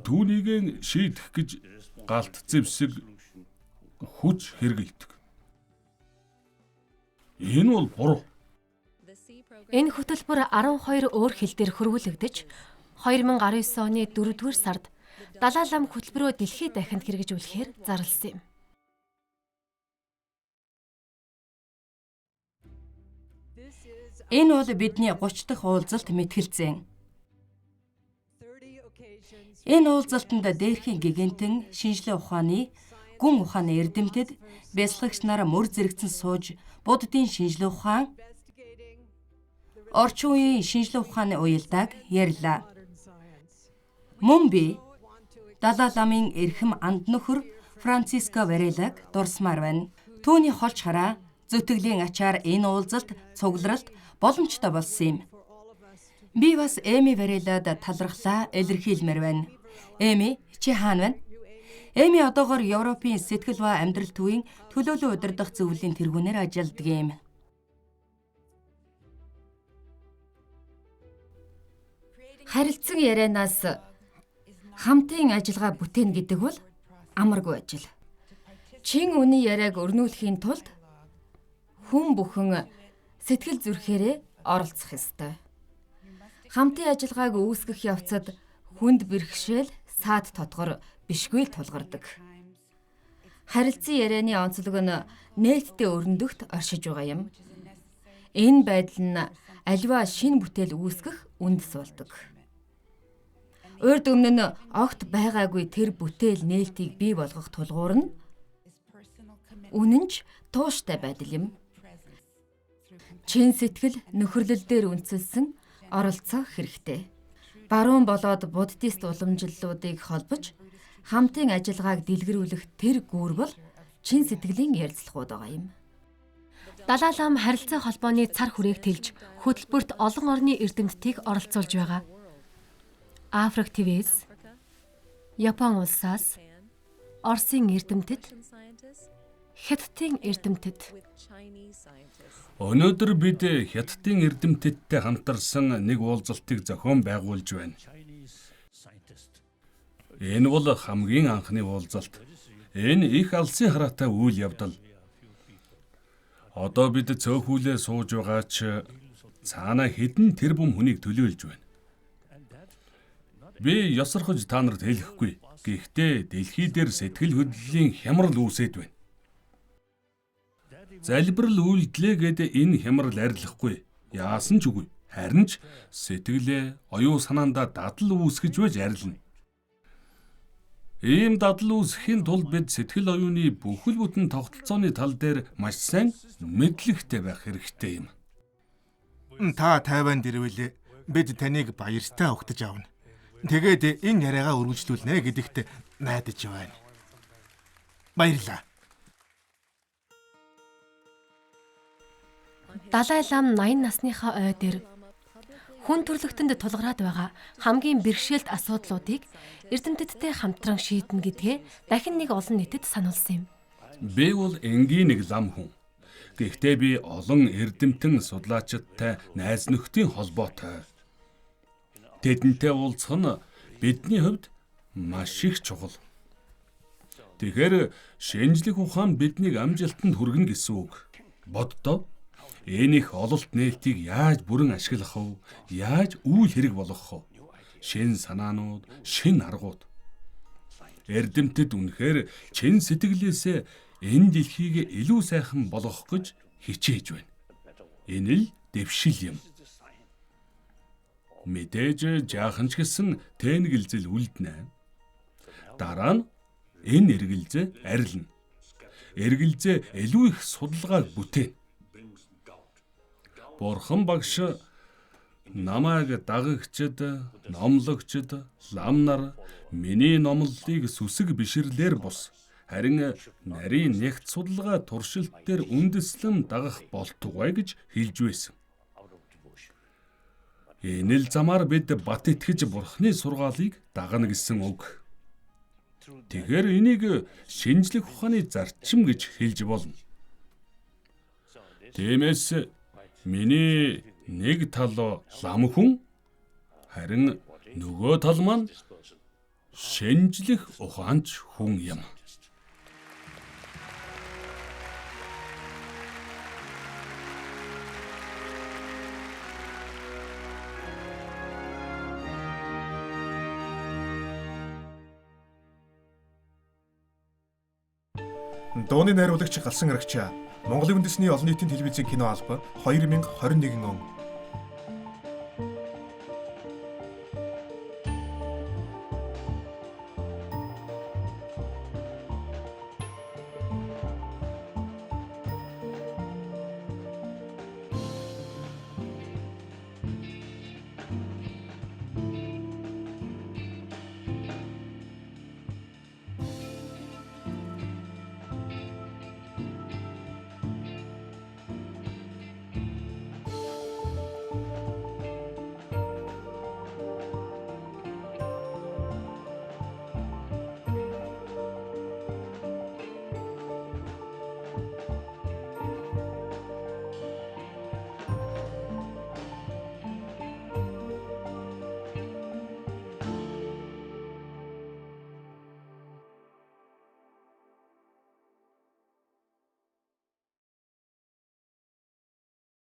түүнийг шийдэх гэж галт зэвсэг хүч хэрэгэлдэг. Энэ бол буруу. Энэ хөтөлбөр 12 өөр хэл дээр хөрвүүлэгдэж 2019 оны 4-р сард Далай лам хөтөлбөрөө дэлхийд дахинд хэрэгжүүлэхээр зарласан юм. Энэ бол бидний 30 дахь уулзалт мэтгэлцэн. Энэ уулзалтанд дээрхийн гигантэн шинжлэх ухааны, гүн ухааны эрдэмтэд, бясалгагч нар мөр зэрэгцэн сууж буддын шинжлэх ухаан, орчин үеийн шинжлэх ухааны уялдааг ярьлаа. Мөн би Далай ламын эрхэм анд нөхөр Франциско Варелаг дурсмаар байна. Түүний холч хараа зүтгэлийн ачаар энэ уулзалт цугларалт боломжтой болсон юм. Би бас Эми Варелад талархлаа илэрхийлмээр байна. Эми, чи хаана байна? Эми одоогоор Европын сэтгэл ба амьдрал төвийн төлөөлөл удирдах зөвлөлийн тэргүүнээр ажилладаг юм. Харилцан ярианаас хамтын ажиллагаа бүтээн гэдэг бол амаргүй ажил. Чин үний яриаг өрнүүлэхийн тулд хүн бүхэн сэтгэл зүрхээрээ оролцох ёстой. Хамтын ажиллагааг үүсгэх явцад хүнд бэрхшээл, саад тодгор бишгүй тулгардаг. Харилцан ярианы онцлог нь нээлттэй өрнөдөгт оршиж байгаа юм. Энэ байдал нь аливаа шинэ бүтээл үүсгэх үндэс болдог. Урд өмнө нь огт байгаагүй тэр бүтээл нээлтийг бий болгох тулгуур нь үнэнч тууштай байдал юм. Чин сэтгэл нөхөрлөл дээр үндэслэн оролцох хэрэгтэй. Баруун болоод буддист уламжлалуудыг холбож хамтын ажиллагааг дэлгэрүүлэх тэр гүүр бол чин сэтгэлийн ярилцлагууд байгаа юм. Далай лам харилцаа холбооны цар хүрээг тэлж хөтөлбөрт олон орны эрдэмтдийг оролцуулж байгаа. Африк твээс, Япон улсаас, Оросын эрдэмтэд, Хятадын эрдэмтэд. Өнөөдөр бид Хятадын эрдэмтдтэй хамтарсан нэг уулзалтыг зохион байгуулж байна. Энэ бол хамгийн анхны уулзалт. Энэ их алсын хараатай үйл явдал. Одоо бид цөөхүүлээ сууж байгаа ч цаана хэдэн тэрбум хүнийг төлөөлж байна. Би ёсорхож та нарт хэлэхгүй. Гэхдээ дэлхий дээр сэтгэл хөдлөлийн хямрал үүсээд байна. Залбирал үйлдэлээ гэд энэ хямрал арилахгүй. Яасан ч үгүй. Харин ч сэтгэлээ, оюу санаандаа дадал үүсгэж байж арилна. Ийм дадал үүсгэхийн тулд бид сэтгэл оюуны бүхэл бүтэн тогтолцооны тал дээр маш сайн мэдлэгтэй байх хэрэгтэй юм. Та тайван дэрвэл бид таныг баяртай угтаж авна. Тэгээд энэ яриагаа үргэлжлүүлнэ гэдэгт найдаж байна. Баярлалаа. Далай лам 80 насныхаа ой дээр хүн төрлөختөнд тулгараад байгаа хамгийн бэрхшээлт асуудлуудыг эрдэмтдтэй хамтран шийднэ гэдгээ дахин нэг олон нийтэд сануулсан юм. Би бол энгийн нэг лам хүн. Гэхдээ би олон эрдэмтэн судлаачидтай найз нөхдийн холбоотой. Тэдэнтэй уулзах нь бидний хувьд маш их чухал. Тэгэхээр шинжлэх ухаан биднийг амжилтанд хүргэнэ гэсэн үг. Боддоо энэ их ололт нээлтийг яаж бүрэн ашиглах вэ? Яаж үйл хэрэг болгох вэ? Шин санаанууд, шин аргууд. Эрдэмтэд үнэхээр чин сэтгэлээсээ энэ дэлхийг илүү сайхан болгох гэж хичээж байна. Энэ л дэвшил юм. Мэдээж жаахан ч гэсэн тэнэгэлзэл үлднэ. Дараа нь энэ эргэлзээ арилна. Эргэлзээ илүү их судалгааг бүтээн. Бурхан багш намайг дагагчид, номлогчид, лам нар миний номлолыг сүсэг бишрлэр бус. Харин нарийн нэгт судалгаа туршилт дээр үндэслэн дагах болтугай гэж хэлж байсан. Энэ л замаар бид бат итгэж Бурханы сургаалыг дагна гэсэн үг. Тэгэхээр энийг шинжлэх ухааны зарчим гэж хэлж болно. Тиймээс миний нэг тал лам хүн, харин нөгөө тал маань шинжлэх ухаанч хүн юм. Дууны найруулагч Галсан Аргачаа Монголын үндэсний олон нийтийн телевизийн кино албан 2021 он